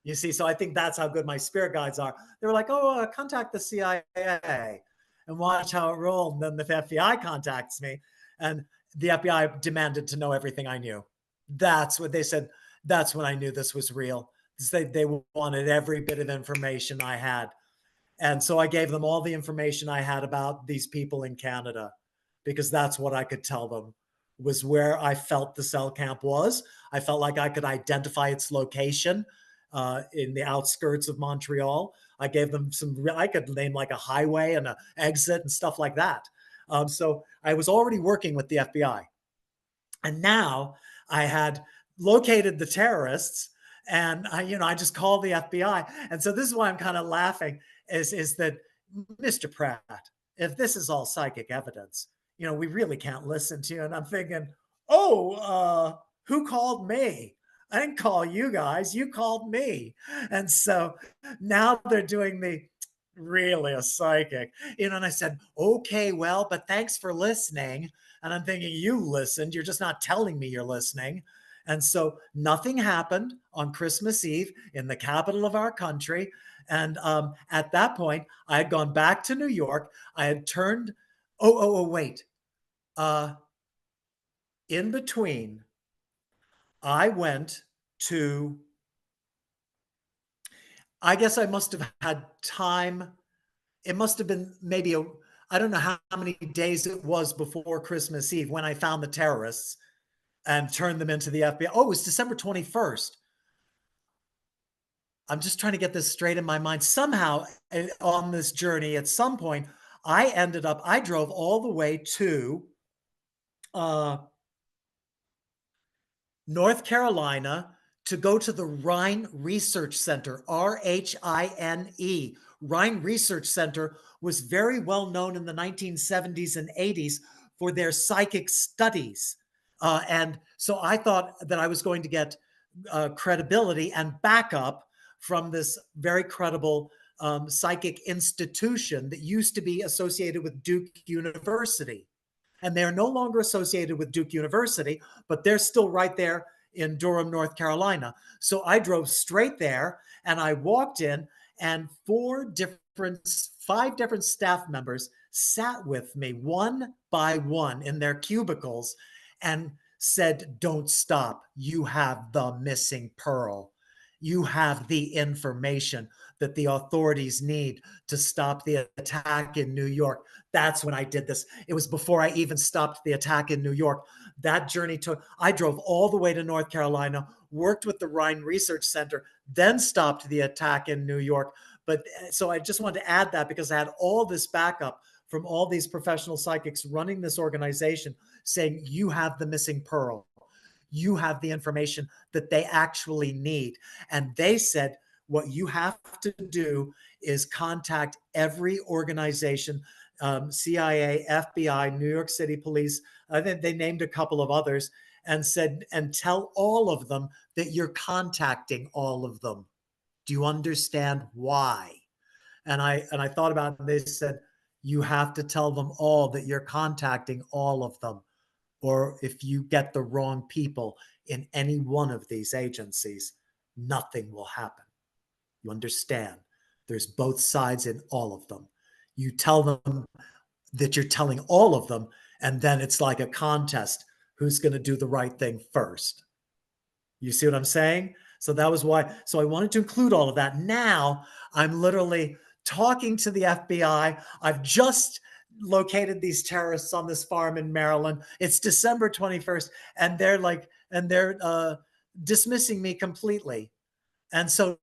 You see, so I think that's how good my spirit guides are. They were like, oh, contact the CIA and watch how it rolled. And then the FBI contacts me, and the FBI demanded to know everything I knew. That's what they said. That's when I knew this was real. They wanted every bit of information I had. And so I gave them all the information I had about these people in Canada, because that's what I could tell them, was where I felt the cell camp was. I felt like I could identify its location in the outskirts of Montreal. I gave them I could name like a highway and an exit and stuff like that. So I was already working with the FBI. And now I had located the terrorists, and I just called the FBI. And so this is why I'm kind of laughing is that, Mr. Pratt, if this is all psychic evidence, we really can't listen to you. And I'm thinking, oh, who called me? I didn't call you guys. You called me. And so now they're doing the really a psychic, and I said, okay, well, but thanks for listening. And I'm thinking, you listened, you're just not telling me you're listening. And so nothing happened on Christmas Eve in the capital of our country. And at that point, I had gone back to New York. I had turned, wait. Uh, in between, I went to, I guess I must have had time. It must have been maybe I don't know how many days it was before Christmas Eve when I found the terrorists and turned them into the FBI. Oh, it was December 21st. I'm just trying to get this straight in my mind. Somehow on this journey, at some point, I drove all the way to uh, North Carolina to go to the Rhine Research Center, RHINE. Rhine Research Center was very well known in the 1970s and 80s for their psychic studies. And so I thought that I was going to get credibility and backup from this very credible psychic institution that used to be associated with Duke University. And they're no longer associated with Duke University, but they're still right there in Durham, North Carolina. So I drove straight there and I walked in, and five different staff members sat with me one by one in their cubicles and said, don't stop. You have the missing pearl. You have the information that the authorities need to stop the attack in New York. That's when I did this. It was before I even stopped the attack in New York. That journey I drove all the way to North Carolina, worked with the Rhine Research Center, then stopped the attack in New York. But so I just wanted to add that because I had all this backup from all these professional psychics running this organization saying, you have the missing pearl. You have the information that they actually need. And they said, what you have to do is contact every organization, CIA, FBI, New York City Police. I think they named a couple of others and said, and tell all of them that you're contacting all of them. Do you understand why? And I thought about it, and they said, you have to tell them all that you're contacting all of them. Or if you get the wrong people in any one of these agencies, nothing will happen. You understand? There's both sides in all of them. You tell them that you're telling all of them, and then it's like a contest. Who's going to do the right thing first? You see what I'm saying? So that was why. So I wanted to include all of that. Now I'm literally talking to the FBI. I've just located these terrorists on this farm in Maryland. It's December 21st, and they're dismissing me completely. And so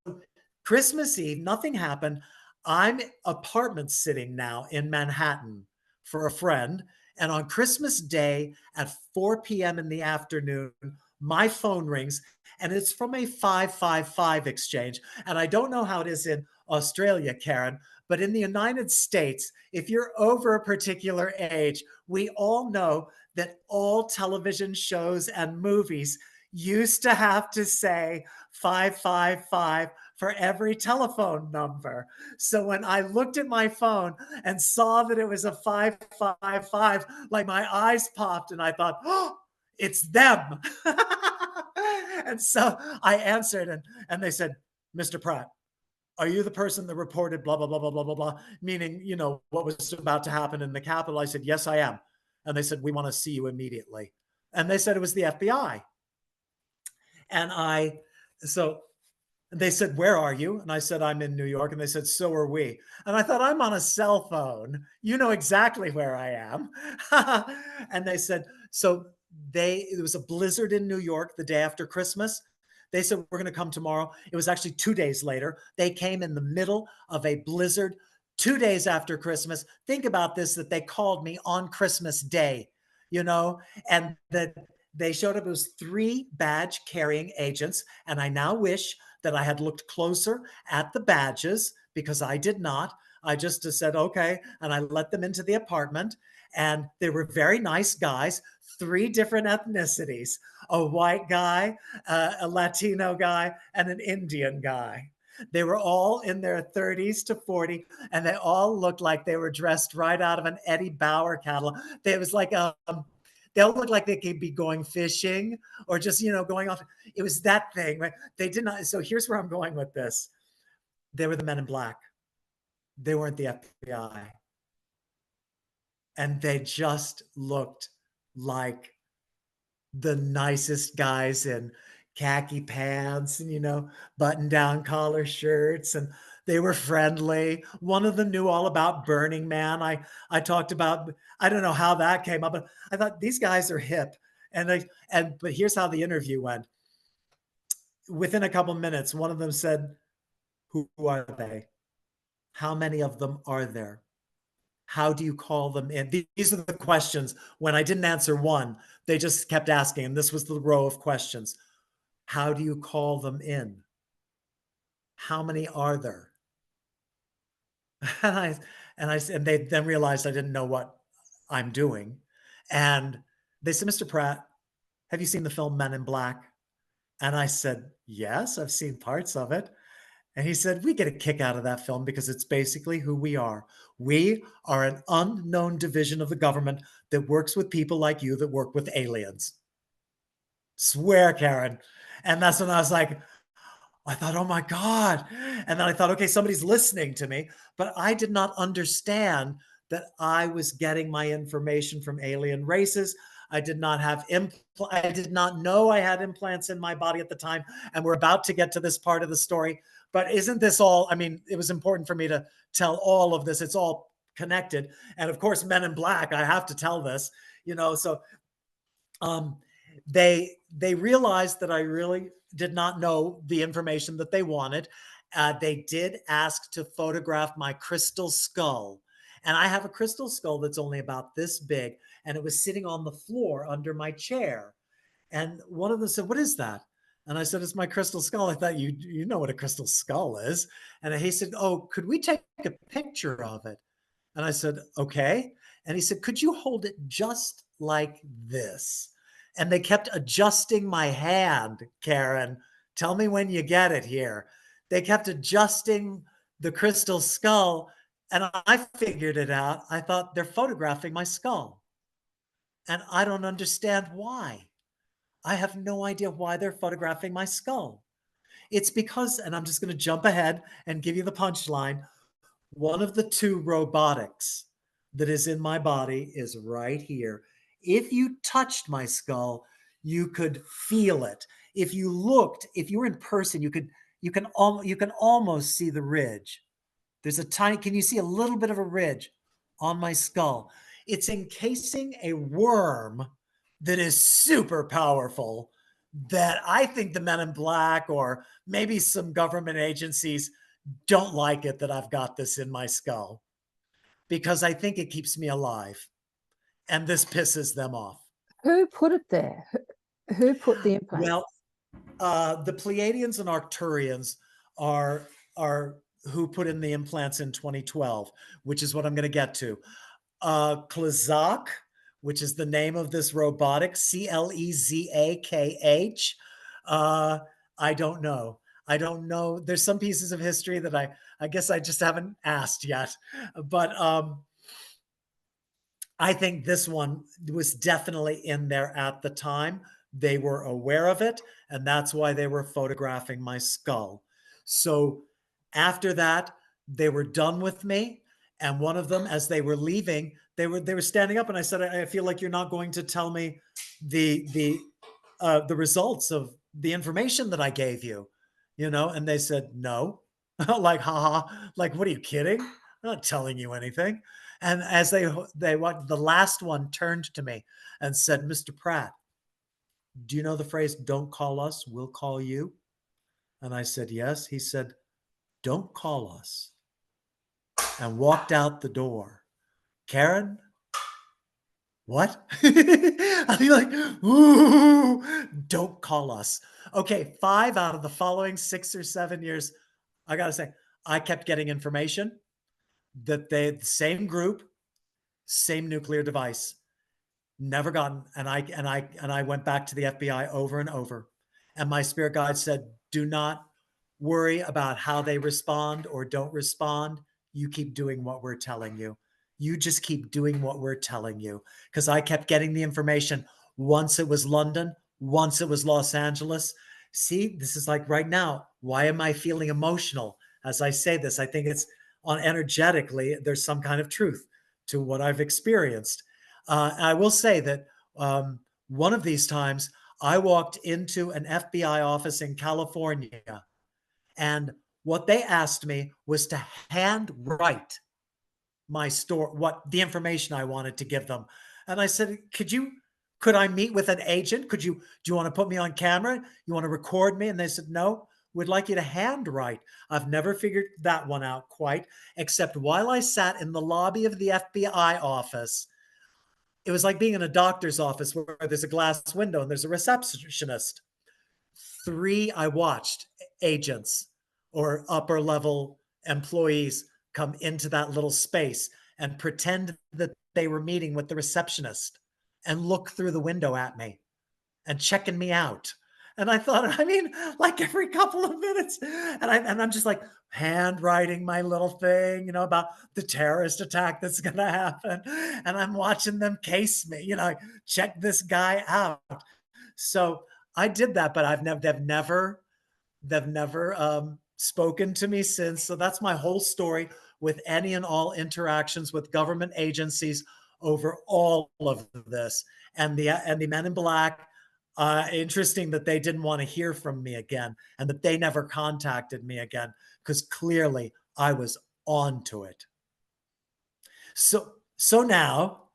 Christmas Eve, nothing happened. I'm apartment sitting now in Manhattan for a friend. And on Christmas Day at 4 p.m. in the afternoon, my phone rings, and it's from a 555 exchange. And I don't know how it is in Australia, Karen, but in the United States, if you're over a particular age, we all know that all television shows and movies used to have to say 555 for every telephone number. So when I looked at my phone and saw that it was a 555, like my eyes popped and I thought, oh, it's them. And so I answered, and they said, Mr. Pratt, are you the person that reported blah, blah, blah, blah, blah, blah, blah, meaning, what was about to happen in the Capitol? I said, yes, I am. And they said, we want to see you immediately. And they said it was the FBI. And so they said, where are you? And I said, I'm in New York. And they said, so are we. And I thought, I'm on a cell phone. You know exactly where I am. And they said, so it was a blizzard in New York the day after Christmas. They said, we're going to come tomorrow. It was actually 2 days later. They came in the middle of a blizzard, 2 days after Christmas. Think about this, that they called me on Christmas Day, and that they showed up. It was 3 badge carrying agents. And I now wish that I had looked closer at the badges, because I did not. I just said, okay. And I let them into the apartment. And they were very nice guys, 3 different ethnicities, a white guy, a Latino guy, and an Indian guy. They were all in their 30s to 40, and they all looked like they were dressed right out of an Eddie Bauer catalog. It was like they all looked like they could be going fishing or just, going off. It was that thing, right? They did not. So here's where I'm going with this. They were the Men in Black. They weren't the FBI. And they just looked like the nicest guys in khaki pants and, button down collar shirts. And they were friendly. One of them knew all about Burning Man. I talked about, I don't know how that came up, but I thought these guys are hip. But here's how the interview went. Within a couple minutes, one of them said, who are they? How many of them are there? How do you call them in? These are the questions. When I didn't answer one, they just kept asking. And this was the row of questions. How do you call them in? How many are there? And they then realized I didn't know what I'm doing. And they said, Mr. Pratt, have you seen the film Men in Black? And I said, yes, I've seen parts of it. And he said, we get a kick out of that film because it's basically who we are. We are an unknown division of the government that works with people like you that work with aliens. Swear, Karen. And that's when I was like, I thought, oh my God. And then I thought, okay, somebody's listening to me. But I did not understand that I was getting my information from alien races. I did not have I did not know I had implants in my body at the time. And we're about to get to this part of the story. But isn't this all? I mean, it was important for me to tell all of this. It's all connected. And of course, Men in Black, I have to tell this, so um, they realized that I really did not know the information that they wanted. They did ask to photograph my crystal skull. And I have a crystal skull that's only about this big, and it was sitting on the floor under my chair. And one of them said, what is that? And I said, it's my crystal skull. I thought you know what a crystal skull is. And he said, oh, could we take a picture of it? And I said, okay. And he said, could you hold it just like this? And they kept adjusting my hand, Karen. Tell me when you get it here. They kept adjusting the crystal skull, and I figured it out. I thought they're photographing my skull. And I don't understand why. I have no idea why they're photographing my skull. It's because, and I'm just going to jump ahead and give you the punchline. One of the 2 robotics that is in my body is right here. If you touched my skull, you could feel it. If you looked, if you were in person, you can almost see the ridge. There's a tiny, can you see a little bit of a ridge on my skull? It's encasing a worm that is super powerful, that I think the Men in Black or maybe some government agencies don't like it that I've got this in my skull, because I think it keeps me alive, and this pisses them off. Who put it there? Who put the implant? Well, the Pleiadians and Arcturians are who put in the implants in 2012, which is what I'm going to get to. Klezak, which is the name of this robotic, Clezakh. I don't know. I don't know. There's some pieces of history that I guess I just haven't asked yet. But I think this one was definitely in there at the time. They were aware of it, and that's why they were photographing my skull. So after that, they were done with me. And one of them, as they were leaving, they were standing up, and I said, I feel like you're not going to tell me the results of the information that I gave you, and they said, no. Like, haha, like, what are you kidding? I'm not telling you anything. And as the last one turned to me and said, Mr. Pratt, do you know the phrase, don't call us, we'll call you? And I said, yes. He said, don't call us. and walked out the door. Karen, what? I'd be like, ooh, don't call us. Okay, 5 out of the following 6 or 7 years, I gotta say, I kept getting information that the same group, same nuclear device, never gotten. And I went back to the FBI over and over. And my spirit guide said, do not worry about how they respond or don't respond. You keep doing what we're telling you. You just keep doing what we're telling you. Because I kept getting the information. Once it was London, once it was Los Angeles. See, this is like right now. Why am I feeling emotional as I say this? I think it's on energetically, there's some kind of truth to what I've experienced. I will say that one of these times I walked into an FBI office in California, and what they asked me was to handwrite my story, what the information I wanted to give them. And I said, could I meet with an agent? Do you want to put me on camera? You want to record me? And they said, no, we'd like you to handwrite. I've never figured that one out quite, except while I sat in the lobby of the FBI office, it was like being in a doctor's office where there's a glass window and there's a receptionist. 3, I watched agents or upper level employees come into that little space and pretend that they were meeting with the receptionist and look through the window at me and checking me out. And I thought, I mean, like every couple of minutes. And I'm just like handwriting my little thing, about the terrorist attack that's going to happen. And I'm watching them case me, check this guy out. So I did that, but they've never spoken to me since. So that's my whole story with any and all interactions with government agencies over all of this. And the men in black, interesting that they didn't want to hear from me again and that they never contacted me again, because clearly I was on to it. So now,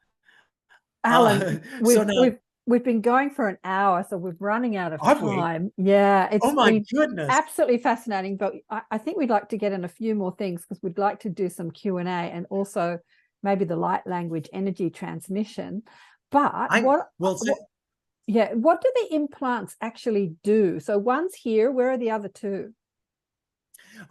Alan, so we've now, we've we've been going for an hour, so we're running out of are we? time. Yeah, Oh it's my been goodness. absolutely fascinating, but I think we'd like to get in a few more things because we'd like to do some Q&A and also maybe the light language energy transmission. But I will say, what do the implants actually do? So one's here, where are the other two?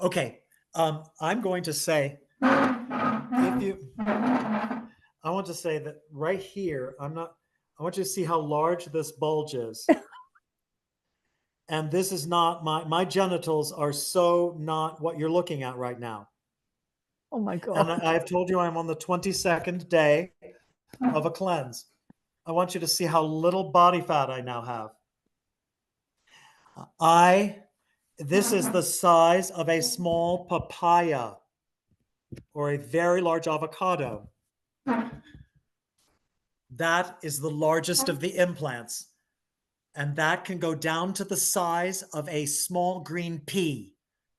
okay. I'm going to say, if you, I want to say that right here, I want you to see how large this bulge is. And this is not my genitals are so not what you're looking at right now. Oh my And God. I've told you I'm on the 22nd day of a cleanse. I want you to see how little body fat I now have. This is the size of a small papaya or a very large avocado. That is the largest of the implants. And that can go down to the size of a small green pea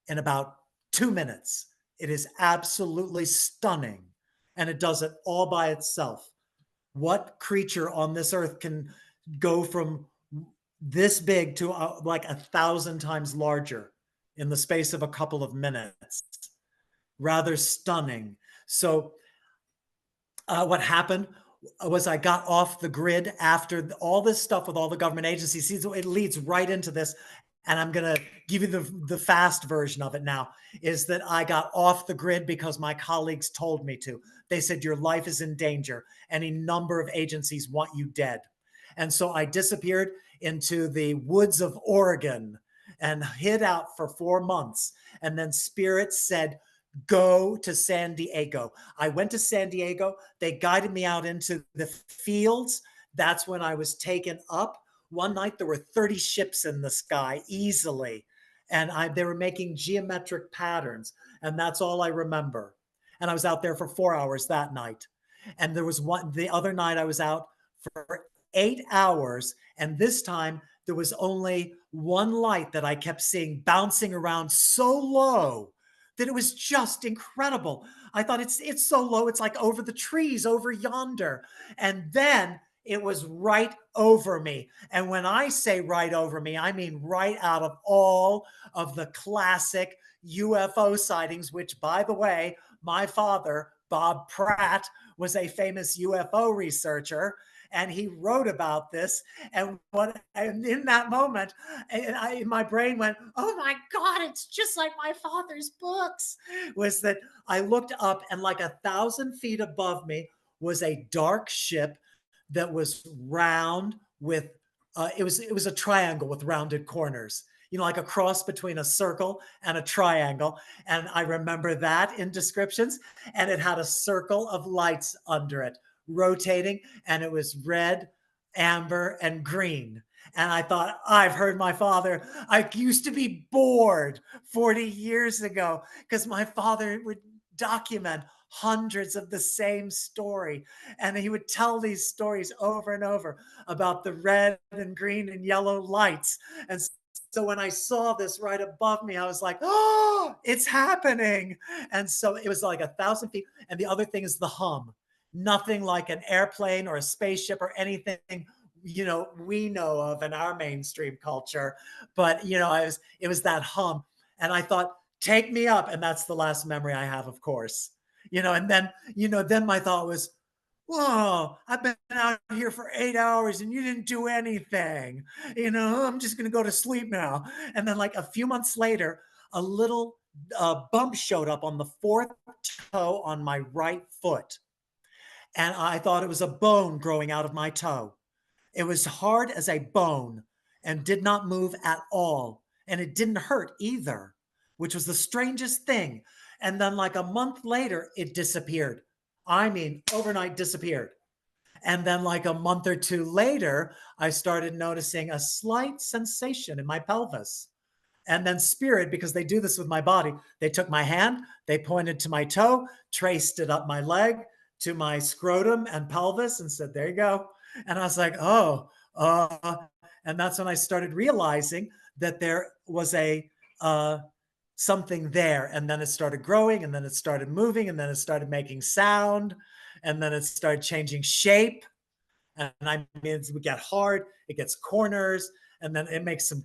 in about 2 minutes. It is absolutely stunning. And it does it all by itself. What creature on this earth can go from this big to like 1,000 times larger in the space of a couple of minutes? Rather stunning. So what happened was I got off the grid after all this stuff with all the government agencies. It leads right into this. And I'm going to give you the fast version of it now, is that I got off the grid because my colleagues told me to. They said, your life is in danger. Any number of agencies want you dead. And so I disappeared into the woods of Oregon and hid out for 4 months. And then Spirit said, go to San Diego. I went to San Diego. They guided me out into the fields. That's when I was taken up. One night there were 30 ships in the sky easily. And they were making geometric patterns. And that's all I remember. And I was out there for 4 hours that night. And there was the other night I was out for 8 hours. And this time there was only one light that I kept seeing bouncing around so low that it was just incredible. I thought it's so low, it's like over the trees over yonder. And then it was right over me. And when I say right over me, I mean right out of all of the classic UFO sightings, which, by the way, my father, Bob Pratt, was a famous UFO researcher, and he wrote about this. And in that moment, my brain went, "Oh my God, it's just like my father's books." Was that I looked up, and like 1,000 feet above me was a dark ship that was round with it was a triangle with rounded corners, like a cross between a circle and a triangle. And I remember that in descriptions. And it had a circle of lights under it rotating, and it was red, amber, and green. And I thought, I've heard my father. I used to be bored 40 years ago because my father would document hundreds of the same story. And he would tell these stories over and over about the red and green and yellow lights. And so when I saw this right above me, I was like, oh, it's happening. And so it was like 1,000 feet. And the other thing is the hum. Nothing like an airplane or a spaceship or anything we know of in our mainstream culture. But it was that hum. And I thought, take me up. And that's the last memory I have, of course. And then my thought was, whoa, I've been out here for 8 hours and you didn't do anything. I'm just going to go to sleep now. And then, like a few months later, a little bump showed up on the fourth toe on my right foot. And I thought it was a bone growing out of my toe. It was hard as a bone and did not move at all. And it didn't hurt either, which was the strangest thing. And then, like a month later, it disappeared. I mean, overnight disappeared. And then, like a month or two later, I started noticing a slight sensation in my pelvis. And then spirit, because they do this with my body, they took my hand, they pointed to my toe, traced it up my leg to my scrotum and pelvis and said, there you go. And I was like, oh, and that's when I started realizing that there was a something there. And then it started growing, and then it started moving, and then it started making sound, and then it started changing shape. And I mean, it would get hard, it gets corners, and then it makes some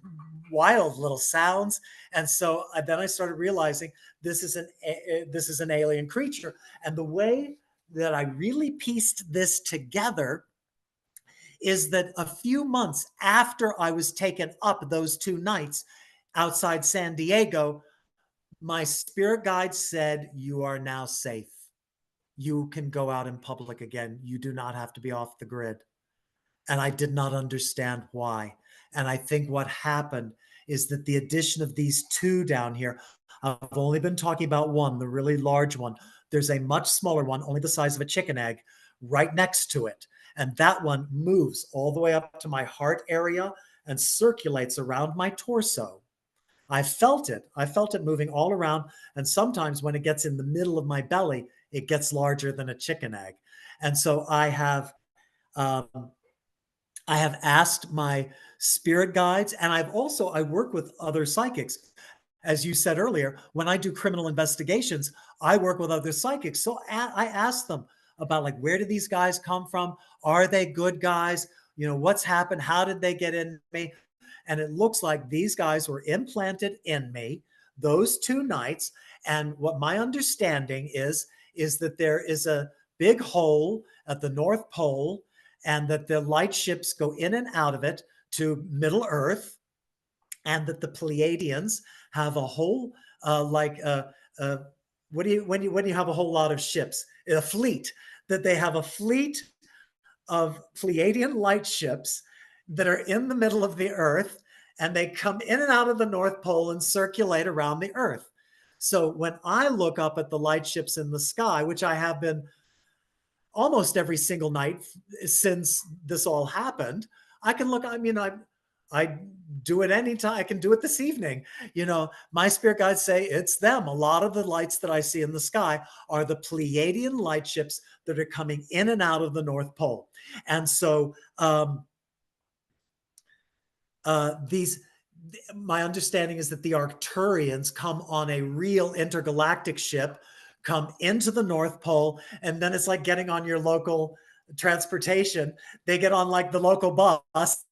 wild little sounds. And so then I started realizing this is an alien creature. And the way that I really pieced this together is that a few months after I was taken up those 2 nights outside San Diego, my spirit guide said, you are now safe. You can go out in public again. You do not have to be off the grid. And I did not understand why. And I think what happened is that the addition of these 2 down here, I've only been talking about one, the really large one. There's a much smaller one, only the size of a chicken egg, right next to it. And that one moves all the way up to my heart area and circulates around my torso. I felt it. I felt it moving all around. And sometimes when it gets in the middle of my belly, it gets larger than a chicken egg. And so I have asked my spirit guides, and I work with other psychics. As you said earlier, when I do criminal investigations, I work with other psychics. So I ask them about, like, where do these guys come from? Are they good guys? What's happened? How did they get in me? And it looks like these guys were implanted in me those 2 nights. And what my understanding is that there is a big hole at the North Pole, and that the light ships go in and out of it to Middle Earth, and that the Pleiadians have a whole when you have a whole lot of ships, a fleet, that they have a fleet of Pleiadian light ships that are in the middle of the Earth, and they come in and out of the North Pole and circulate around the Earth. So when I look up at the light ships in the sky, which I have been almost every single night since this all happened, I can look. I mean, I do it anytime. I can do it this evening. My spirit guides say it's them. A lot of the lights that I see in the sky are the Pleiadian light ships that are coming in and out of the North Pole. And so my understanding is that the Arcturians come on a real intergalactic ship, come into the North Pole, and then it's like getting on your local transportation. They get on like the local bus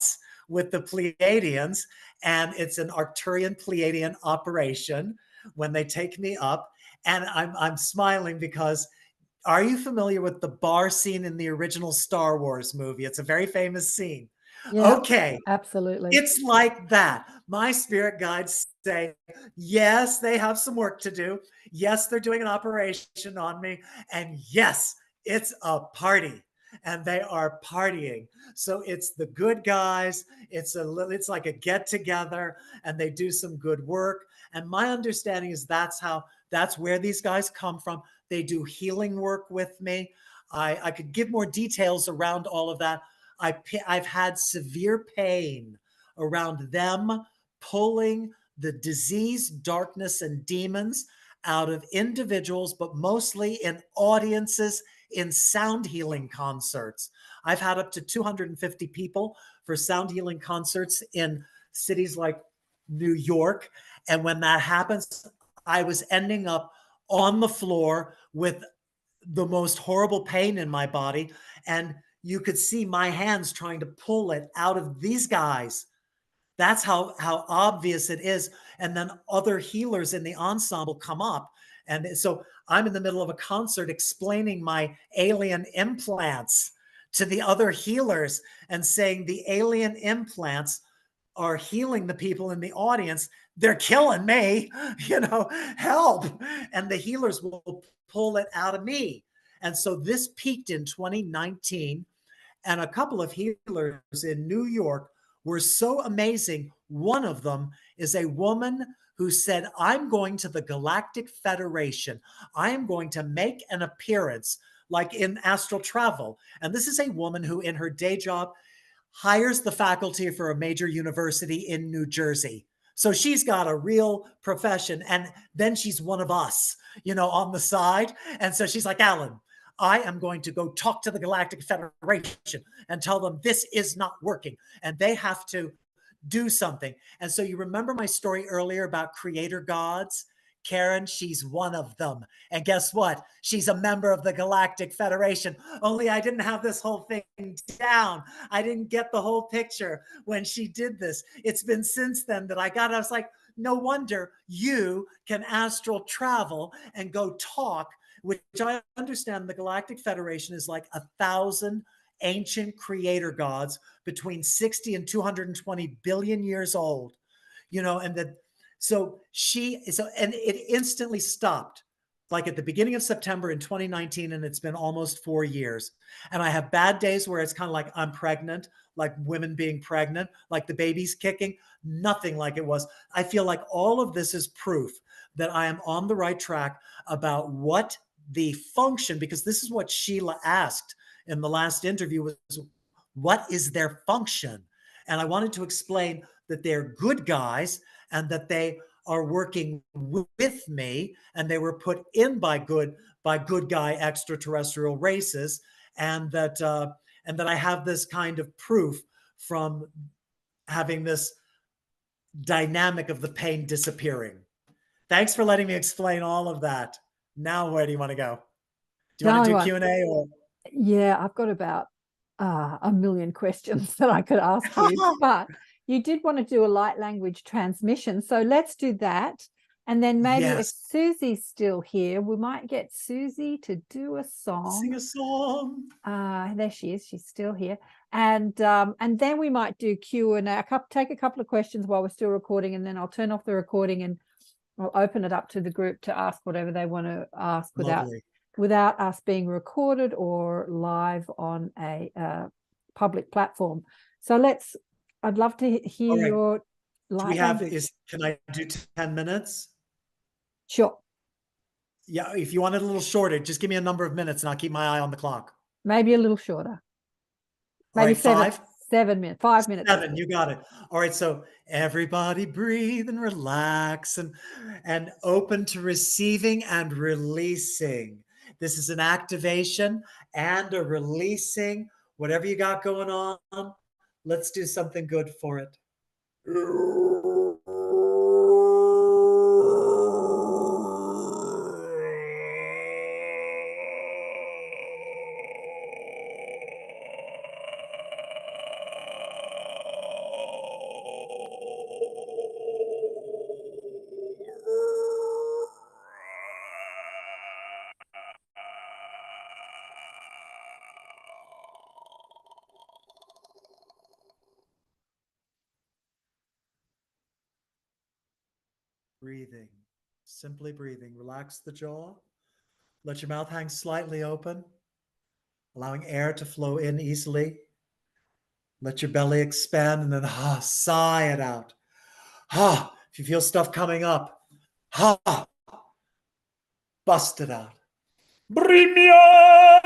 with the Pleiadians, and it's an Arcturian Pleiadian operation when they take me up. And I'm smiling because are you familiar with the bar scene in the original Star Wars movie? It's a very famous scene. Yeah, Okay, absolutely. it's like that. My spirit guides say, yes, they have some work to do. Yes, they're doing an operation on me. And yes, it's a party. And they are partying. So it's the good guys. It's like a get together and they do some good work. And my understanding is that's where these guys come from. They do healing work with me. I could give more details around all of that. I've had severe pain around them pulling the disease, darkness, and demons out of individuals, but mostly in audiences in sound healing concerts. I've had up to 250 people for sound healing concerts in cities like New York. And when that happens, I was ending up on the floor with the most horrible pain in my body. And you could see my hands trying to pull it out of these guys. That's how obvious it is. And then other healers in the ensemble come up. And so I'm in the middle of a concert explaining my alien implants to the other healers and saying the alien implants are healing the people in the audience. They're killing me, help. And the healers will pull it out of me. And so this peaked in 2019. And a couple of healers in New York were so amazing. One of them is a woman who said, I'm going to the Galactic Federation. I am going to make an appearance like in astral travel. And this is a woman who, in her day job, hires the faculty for a major university in New Jersey. So she's got a real profession. And then she's one of us, on the side. And so she's like, Alan, I am going to go talk to the Galactic Federation and tell them this is not working and they have to do something. And so you remember my story earlier about creator gods? Karen, she's one of them. And guess what? She's a member of the Galactic Federation. Only I didn't have this whole thing down. I didn't get the whole picture when she did this. It's been since then that I was like, no wonder you can astral travel and go talk, which I understand the Galactic Federation is like 1,000 ancient creator gods between 60 and 220 billion years old, and that and it instantly stopped like at the beginning of September in 2019, and it's been almost 4 years. And I have bad days where it's kind of like I'm pregnant, like women being pregnant, like the baby's kicking, nothing like it was. I feel like all of this is proof that I am on the right track about what the function, because this is what Sheila asked in the last interview was, what is their function? And I wanted to explain that they're good guys and that they are working with me and they were put in by good guy extraterrestrial races, and that I have this kind of proof from having this dynamic of the pain disappearing. Thanks for letting me explain all of that. Now where do you want to go? Do you want to do Q&A or? Yeah, I've got about a million questions that I could ask you, but you did want to do a light language transmission. So let's do that. And then maybe if Susie's still here, we might get Susie to do a song. Sing a song. There she is. She's still here. And then we might do Q&A. Take a couple of questions while we're still recording, and then I'll turn off the recording and I'll open it up to the group to ask whatever they want to ask without us being recorded or live on a public platform. So I'd love to hear your light language. Can I do 10 minutes? Sure. Yeah, if you want it a little shorter, just give me a number of minutes and I'll keep my eye on the clock. Maybe a little shorter. Maybe 7 minutes, 5 minutes. 7, you got it. All right, so everybody breathe and relax and open to receiving and releasing. This is an activation and a releasing. Whatever you got going on, let's do something good for it. Breathing, simply breathing. Relax the jaw. Let your mouth hang slightly open, allowing air to flow in easily. Let your belly expand and then sigh it out. If you feel stuff coming up, bust it out. Brimia!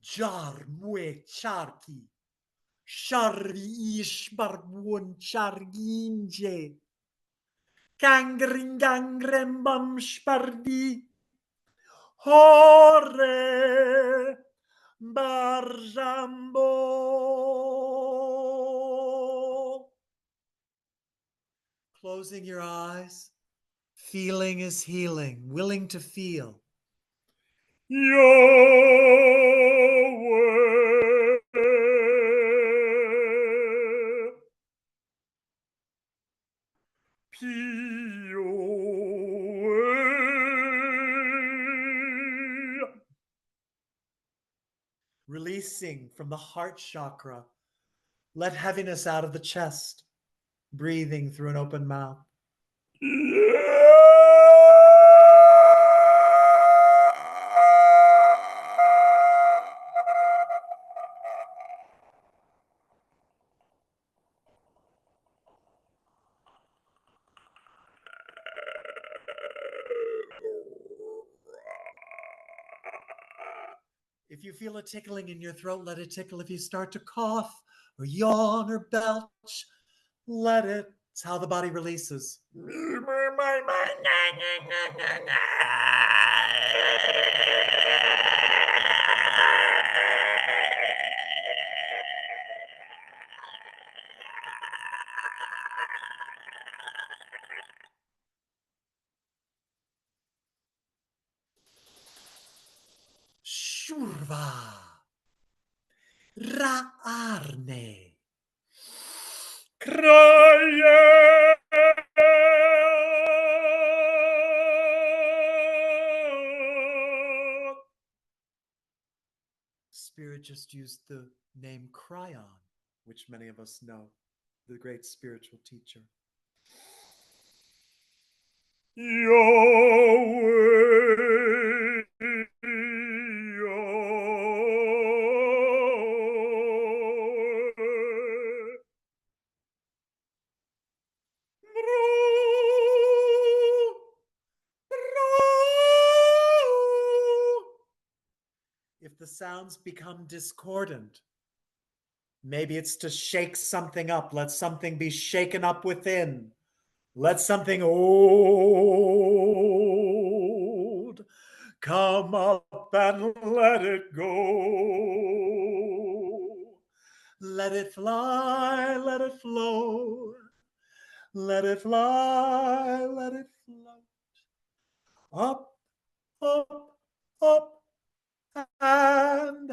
Jar mue charki, sharvi ish barbun charginje, kangringangrembam spardi, hore barjambo. Closing your eyes, feeling is healing, willing to feel. Yahweh, Pioe. Releasing from the heart chakra. Let heaviness out of the chest. Breathing through an open mouth. If you feel a tickling in your throat, let it tickle. If you start to cough or yawn or belch, let it. It's how the body releases. Shurva. Ra'arne. Kraye. Spirit just used the name Cryon, which many of us know, the great spiritual teacher. Yahweh, Yahweh. If the sounds become discordant, maybe it's to shake something up. Let something be shaken up within. Let something old come up and let it go. Let it fly, let it flow. Let it fly, let it float. Up, up, up, and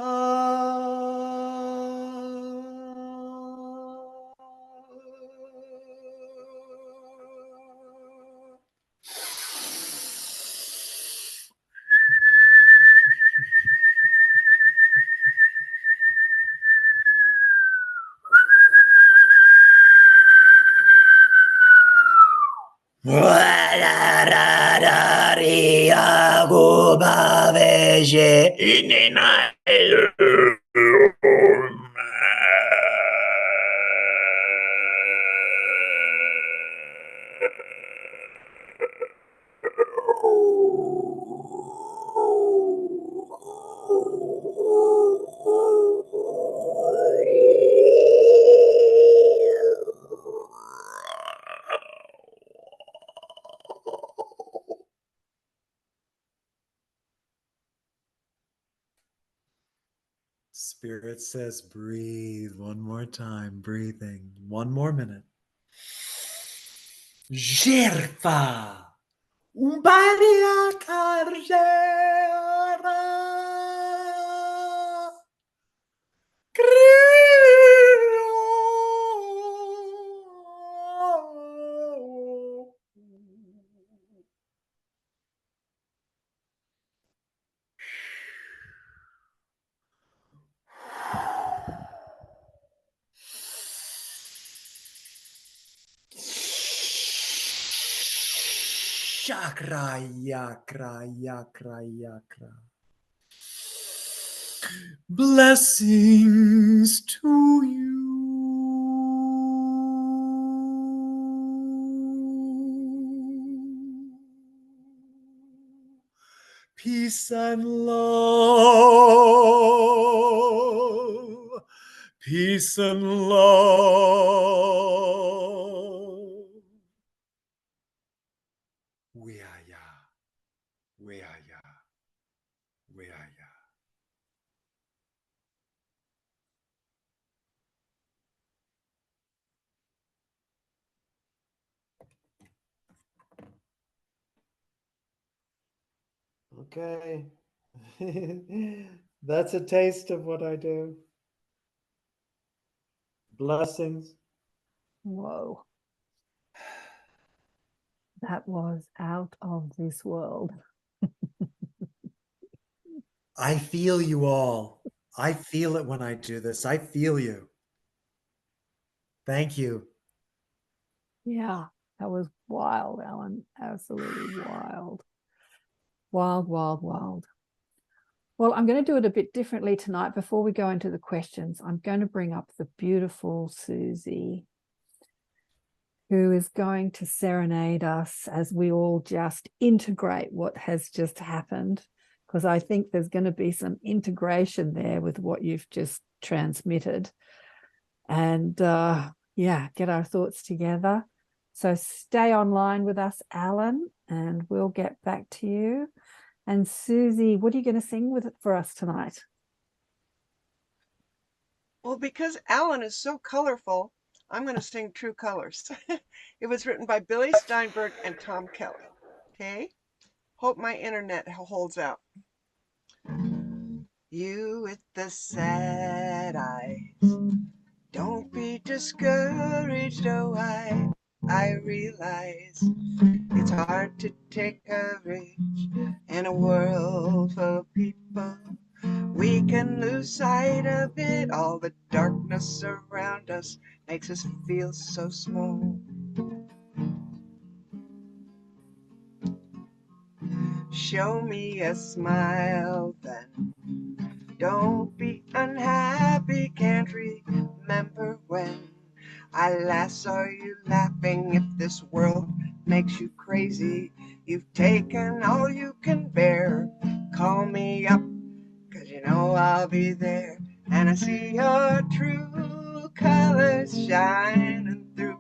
Spirit says, breathe one more time, breathing. 1 more minute. Jerfa. Umbaria cargera. Chakra, yakra, yakra, yakra. Blessings to you. Peace and love. Peace and love. We are ya. We are ya. We are ya. Okay. That's a taste of what I do. Blessings. Whoa. That was out of this world. I feel you all. I feel it when I do this. I feel you. Thank you. Yeah, that was wild, Alan. Absolutely wild. Wild, wild, wild. Well, I'm going to do it a bit differently tonight. Before we go into the questions, I'm going to bring up the beautiful Susie, who is going to serenade us as we all just integrate what has just happened, because I think there's going to be some integration there with what you've just transmitted. And yeah, get our thoughts together. So stay online with us, Alan, and we'll get back to you. And Susie, what are you going to sing for us tonight? Well, because Alan is so colorful, I'm going to sing True Colors. It was written by Billy Steinberg and Tom Kelly. Okay? Hope my internet holds out. You with the sad eyes, don't be discouraged, oh, I realize it's hard to take courage in a world full of people. We can lose sight of it. All the darkness around us makes us feel so small. Show me a smile then. Don't be unhappy. Can't remember when I last saw you laughing. If this world makes you crazy, you've taken all you can bear. Call me up, 'cause you know I'll be there. And I see your true colors shining through.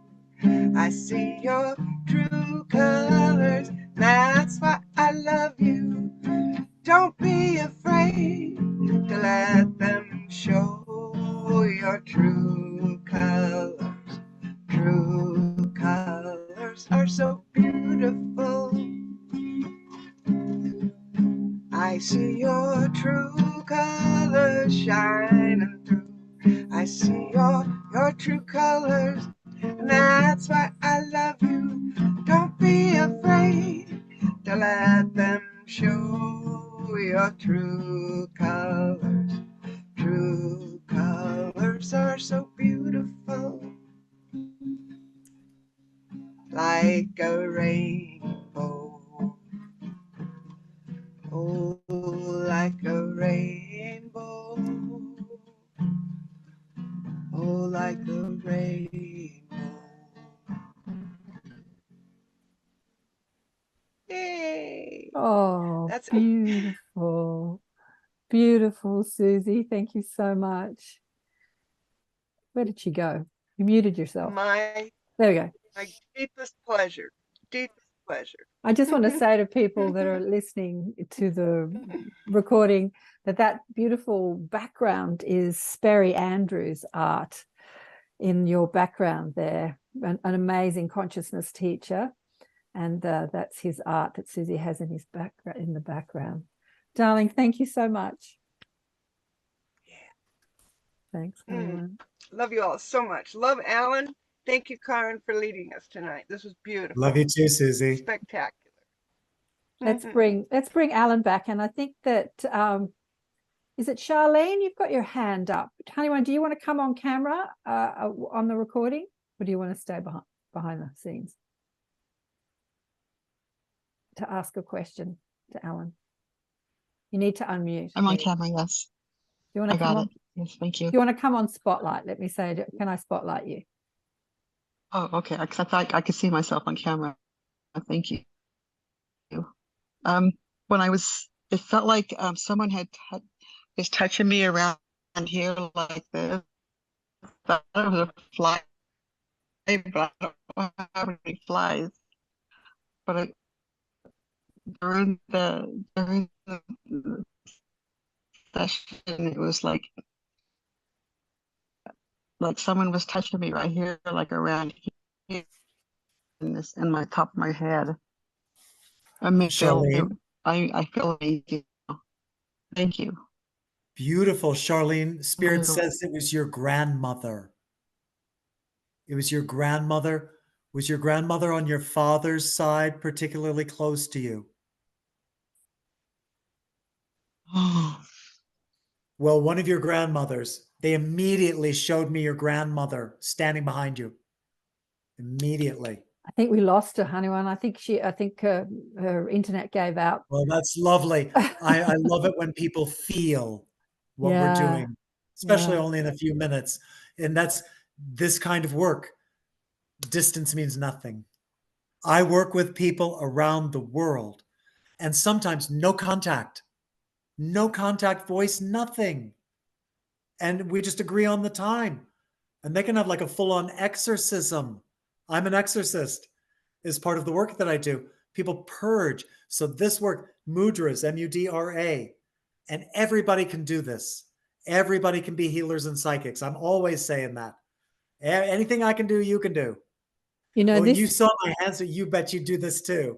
I see your true colors. That's why I love you. Don't be afraid to let them show your true colors. True colors are so beautiful. I see your true colors shining through. I see your true colors, and that's why I love you. Don't be afraid to let them show your true colors. True colors are so beautiful, like a rainbow. Oh, like a rainbow. Oh, like a rainbow. Yay! Oh, That's beautiful. Beautiful, Susie. Thank you so much. Where did she go? You muted yourself. my There we go. my deepest pleasure. Deep. pleasure. I just want to say to people that are listening to the recording that beautiful background is Sperry Andrews' art in your background there, an amazing consciousness teacher. And that's his art that Susie has in the background. Darling, thank you so much. Thanks, Caroline. Love you all so much. Love Alan. Thank you, Karen, for leading us tonight. This was beautiful. Love you too, Susie. Spectacular. Let's bring Alan back. And I think that is it Charlene? You've got your hand up. Honeyone, do you want to come on camera on the recording, or do you want to stay behind the scenes to ask a question to Alan? You need to unmute. I'm on camera, yes. You want to come on? Yes, thank you. You want to come on Spotlight? Let me say, can I spotlight you? Oh, okay. Because I thought I could see myself on camera. Thank you. When it felt like someone was touching me around here like this. That was a fly, but I don't have any flies. But during the session, it was like someone was touching me right here, like around here, in my top of my head. I feel amazing. Thank you. Beautiful, Charlene. Spirit says it was your grandmother. It was your grandmother. Was your grandmother on your father's side particularly close to you? Oh. Well, one of your grandmothers, they immediately showed me your grandmother standing behind you. Immediately. I think we lost her, Honeyone. I think her internet gave out. Well, that's lovely. I love it when people feel what we're doing, especially only in a few minutes. And that's this kind of work. Distance means nothing. I work with people around the world, and sometimes no contact, voice, nothing. And we just agree on the time. And they can have like a full-on exorcism. I'm an exorcist is part of the work that I do. People purge. So this work, mudras, M-U-D-R-A, and everybody can do this. Everybody can be healers and psychics. I'm always saying that. Anything I can do, you can do. You know, you saw my hands, so you bet you do this too.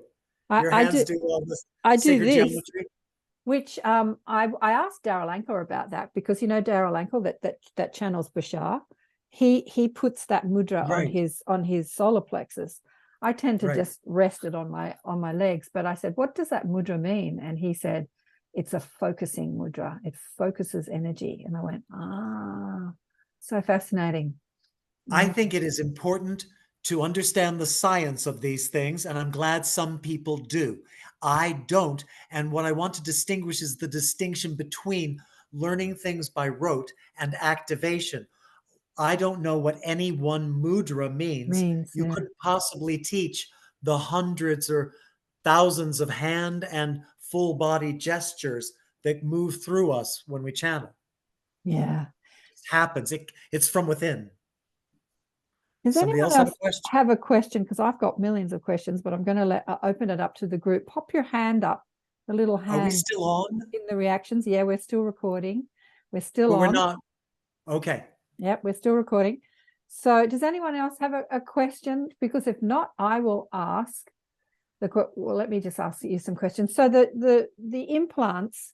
Your hands do all this. I do this. Geometry. Which I asked Darryl Ankle about that, because Darryl Ankle that channels Bashar, he puts that mudra on his solar plexus. I tend to just rest it on my legs, but I said, what does that mudra mean? And he said, it's a focusing mudra. It focuses energy. And I went, so fascinating. I think it is important to understand the science of these things, and I'm glad some people do. I don't, and what I want to distinguish is the distinction between learning things by rote and activation. I don't know what any one mudra means. You couldn't possibly teach the hundreds or thousands of hand and full body gestures that move through us when we channel. Yeah. It just happens. It's from within. Does anyone else have a question? Because I've got millions of questions, but I'm going to open it up to the group. Pop your hand up, the little hand. Are we still on? In the reactions? Yeah, we're still recording. We're still on. We're not. Okay. Yep, we're still recording. So does anyone else have a question? Because if not, I will ask. Well, let me just ask you some questions. So the implants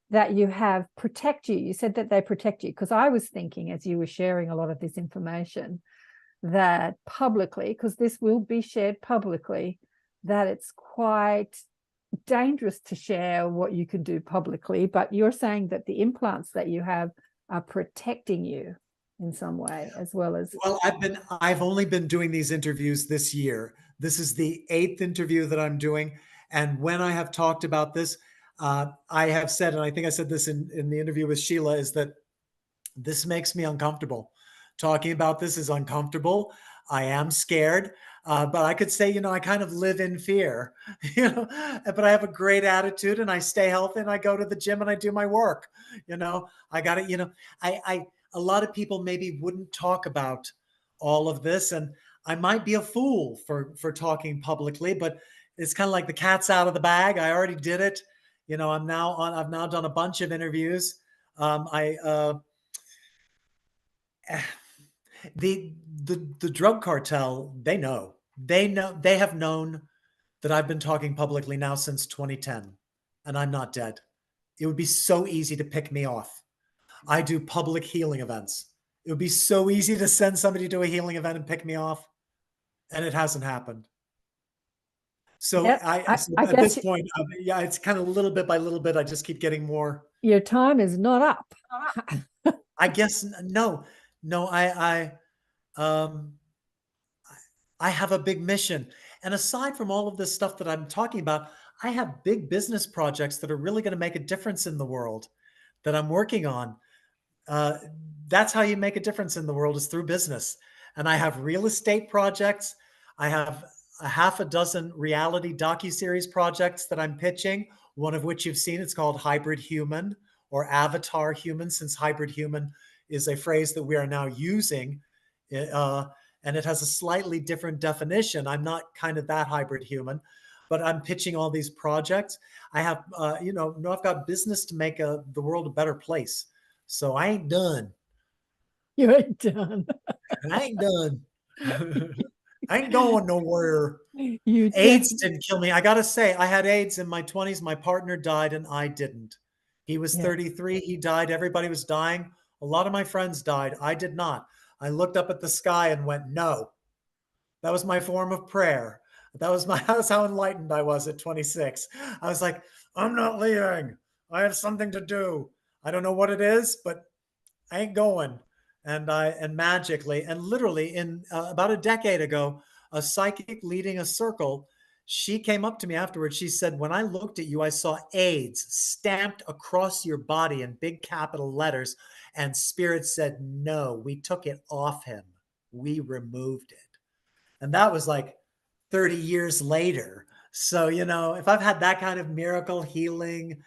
that you have protect you. You said that they protect you, because I was thinking, as you were sharing a lot of this information, that publicly, because this will be shared publicly, that it's quite dangerous to share what you can do publicly. But you're saying that the implants that you have are protecting you in some way, as well as. Well, I've only been doing these interviews this year. This is the 8th interview that I'm doing. And when I have talked about this, I have said, and I think I said this in the interview with Sheila, is that this makes me uncomfortable. Talking about this is uncomfortable. I am scared, but I could say, I kind of live in fear, but I have a great attitude and I stay healthy and I go to the gym and I do my work. I got it. A lot of people maybe wouldn't talk about all of this, and I might be a fool for talking publicly, but it's kind of like the cat's out of the bag. I already did it. You know, I've now done a bunch of interviews. I the drug cartel, they have known that I've been talking publicly now since 2010, and I'm not dead. It would be so easy to pick me off. I do public healing events. It would be so easy to send somebody to a healing event and pick me off, and it hasn't happened. So Yep. so I at guess this point, yeah, it's kind of little bit by little bit. I just keep getting more. your time is not up. I guess no, no. Um, I have a big mission, and aside from all of this stuff that I'm talking about, I have big business projects that are really going to make a difference in the world that I'm working on. Uh, that's how you make a difference in the world, is through business. And I have real estate projects. I have a half a dozen reality docuseries projects that I'm pitching, one of which you've seen. It's called Hybrid Human or Avatar Human, since hybrid human is a phrase that we are now using. Uh, and it has a slightly different definition. I'm not kind of that hybrid human, but I'm pitching all these projects. I have, I've got business to make the world a better place. So I ain't done. You ain't done. I ain't done. I ain't going nowhere. You AIDS didn't kill me. I got to say, I had AIDS in my 20s. My partner died and I didn't. He was 33. He died. Everybody was dying. A lot of my friends died. I did not. I looked up at the sky and went, no. That was my form of prayer. That's how enlightened I was at 26. I was like, I'm not leaving. I have something to do. I don't know what it is, but I ain't going. And magically and literally in about a decade ago, a psychic leading a circle, she came up to me afterwards. She said, when I looked at you, I saw AIDS stamped across your body in big capital letters. And spirit said, no, we took it off him. We removed it. And that was like 30 years later. So, if I've had that kind of miracle healing,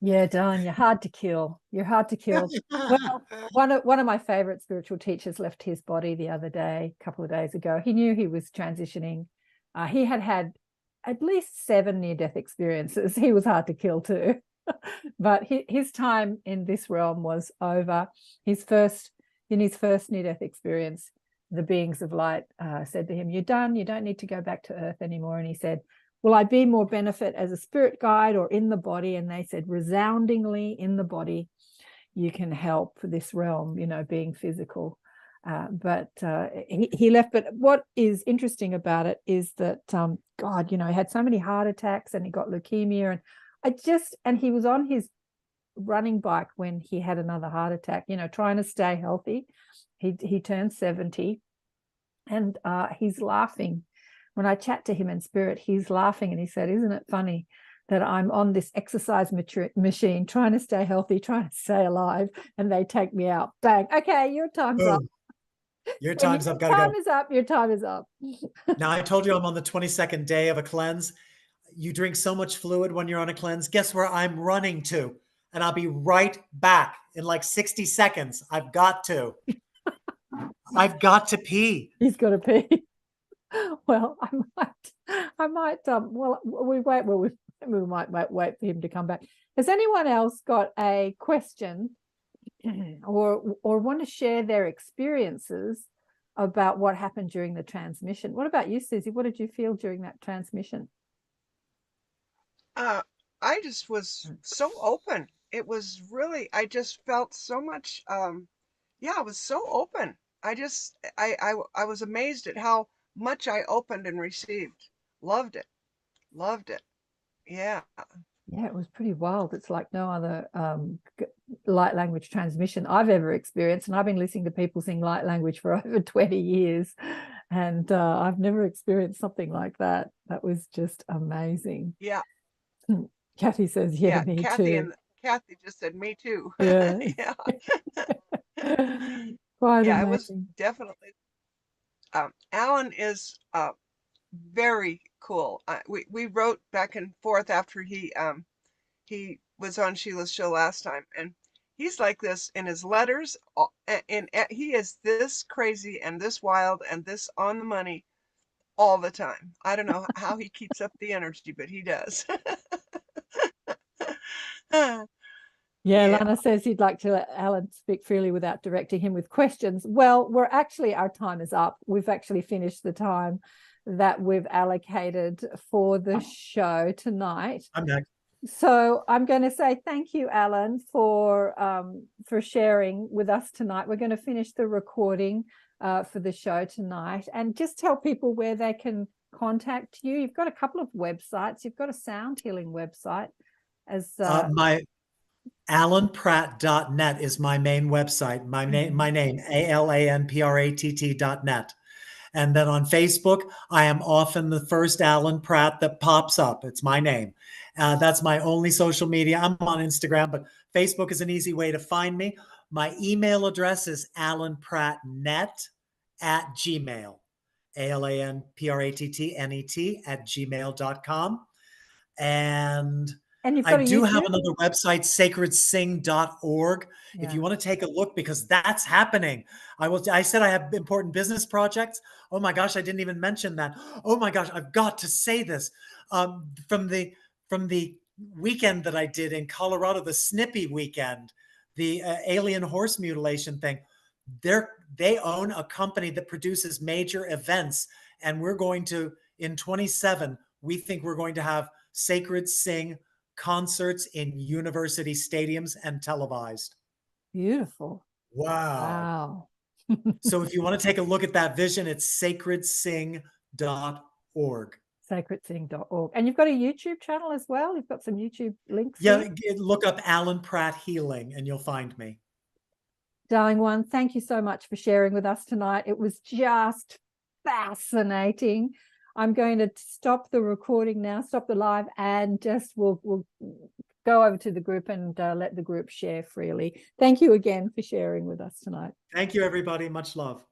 yeah, Don, you're hard to kill. You're hard to kill. Well, one of my favorite spiritual teachers left his body the other day, a couple of days ago. He knew he was transitioning. He had at least 7 near-death experiences. He was hard to kill too. But his time in this realm was over. In his first near-death experience, the beings of light said to him, you're done. You don't need to go back to Earth anymore. And he said, will I be more benefit as a spirit guide or in the body? And they said, resoundingly in the body, you can help this realm, being physical. But he left. But what is interesting about it is that, God, he had so many heart attacks and he got leukemia. And he was on his running bike when he had another heart attack, trying to stay healthy. He turned 70 and he's laughing. When I chat to him in spirit, he's laughing and he said, isn't it funny that I'm on this exercise machine trying to stay healthy, trying to stay alive, and they take me out. Bang. Okay, your time's up. Your time's up. Gotta go. Your time is up. Your time is up. Now, I told you I'm on the 22nd day of a cleanse. You drink so much fluid when you're on a cleanse. Guess where I'm running to? And I'll be right back in like 60 seconds. I've got to pee. He's got to pee. Well, I might. We might wait for him to come back. Has anyone else got a question or want to share their experiences about what happened during the transmission? What about you, Susie? What did you feel during that transmission? I just was so open. It was really, I just felt so much, I was so open. I was amazed at how much I opened and received. Loved it. Loved it. Yeah. Yeah, it was pretty wild. It's like no other light language transmission I've ever experienced. And I've been listening to people sing light language for over 20 years. And I've never experienced something like that. That was just amazing. Yeah. Kathy says, yeah, me too. Kathy just said, me too. Yeah. Yeah. Quite yeah, amazing. it was definitely. Alan is very cool. We wrote back and forth after he was on Sheila's show last time, and he's like this in his letters. And he is this crazy and this wild and this on the money. all the time. I don't know how he keeps up the energy, but he does. Yeah, Yeah. Lana says he'd like to let Alan speak freely without directing him with questions. Well, our time is up. We've actually finished the time that we've allocated for the show tonight. I'm next. So I'm going to say thank you, Alan, for sharing with us tonight. We're going to finish the recording for the show tonight, and just tell people where they can contact you. You've got a couple of websites. You've got a sound healing website as My alanpratt.net is my main website. My name, ALANPRATT.net. And then on Facebook, I am often the first Alan Pratt that pops up. It's my name. That's my only social media. I'm on Instagram, but Facebook is an easy way to find me. My email address is alanprattnet@gmail. ALANPRATTNET@gmail.com. And you've I got a do have YouTube. another website, sacredsing.org. If you want to take a look, because that's happening. I said I have important business projects. Oh my gosh, I didn't even mention that. Oh my gosh, I've got to say this. From the weekend that I did in Colorado, the Snippy weekend, the alien horse mutilation thing. They own a company that produces major events, and we're going to, in 27, we think we're going to have Sacred Sing concerts in university stadiums and televised. Beautiful. Wow. Wow. So if you want to take a look at that vision, it's sacredsing.org. Sacredsing.org. And you've got a YouTube channel as well. You've got some YouTube links. Yeah, here. look up Alan Pratt Healing and you'll find me. Darling one, thank you so much for sharing with us tonight. It was just fascinating. I'm going to stop the recording now, stop the live, and just we'll go over to the group and let the group share freely. Thank you again for sharing with us tonight. Thank you, everybody. Much love.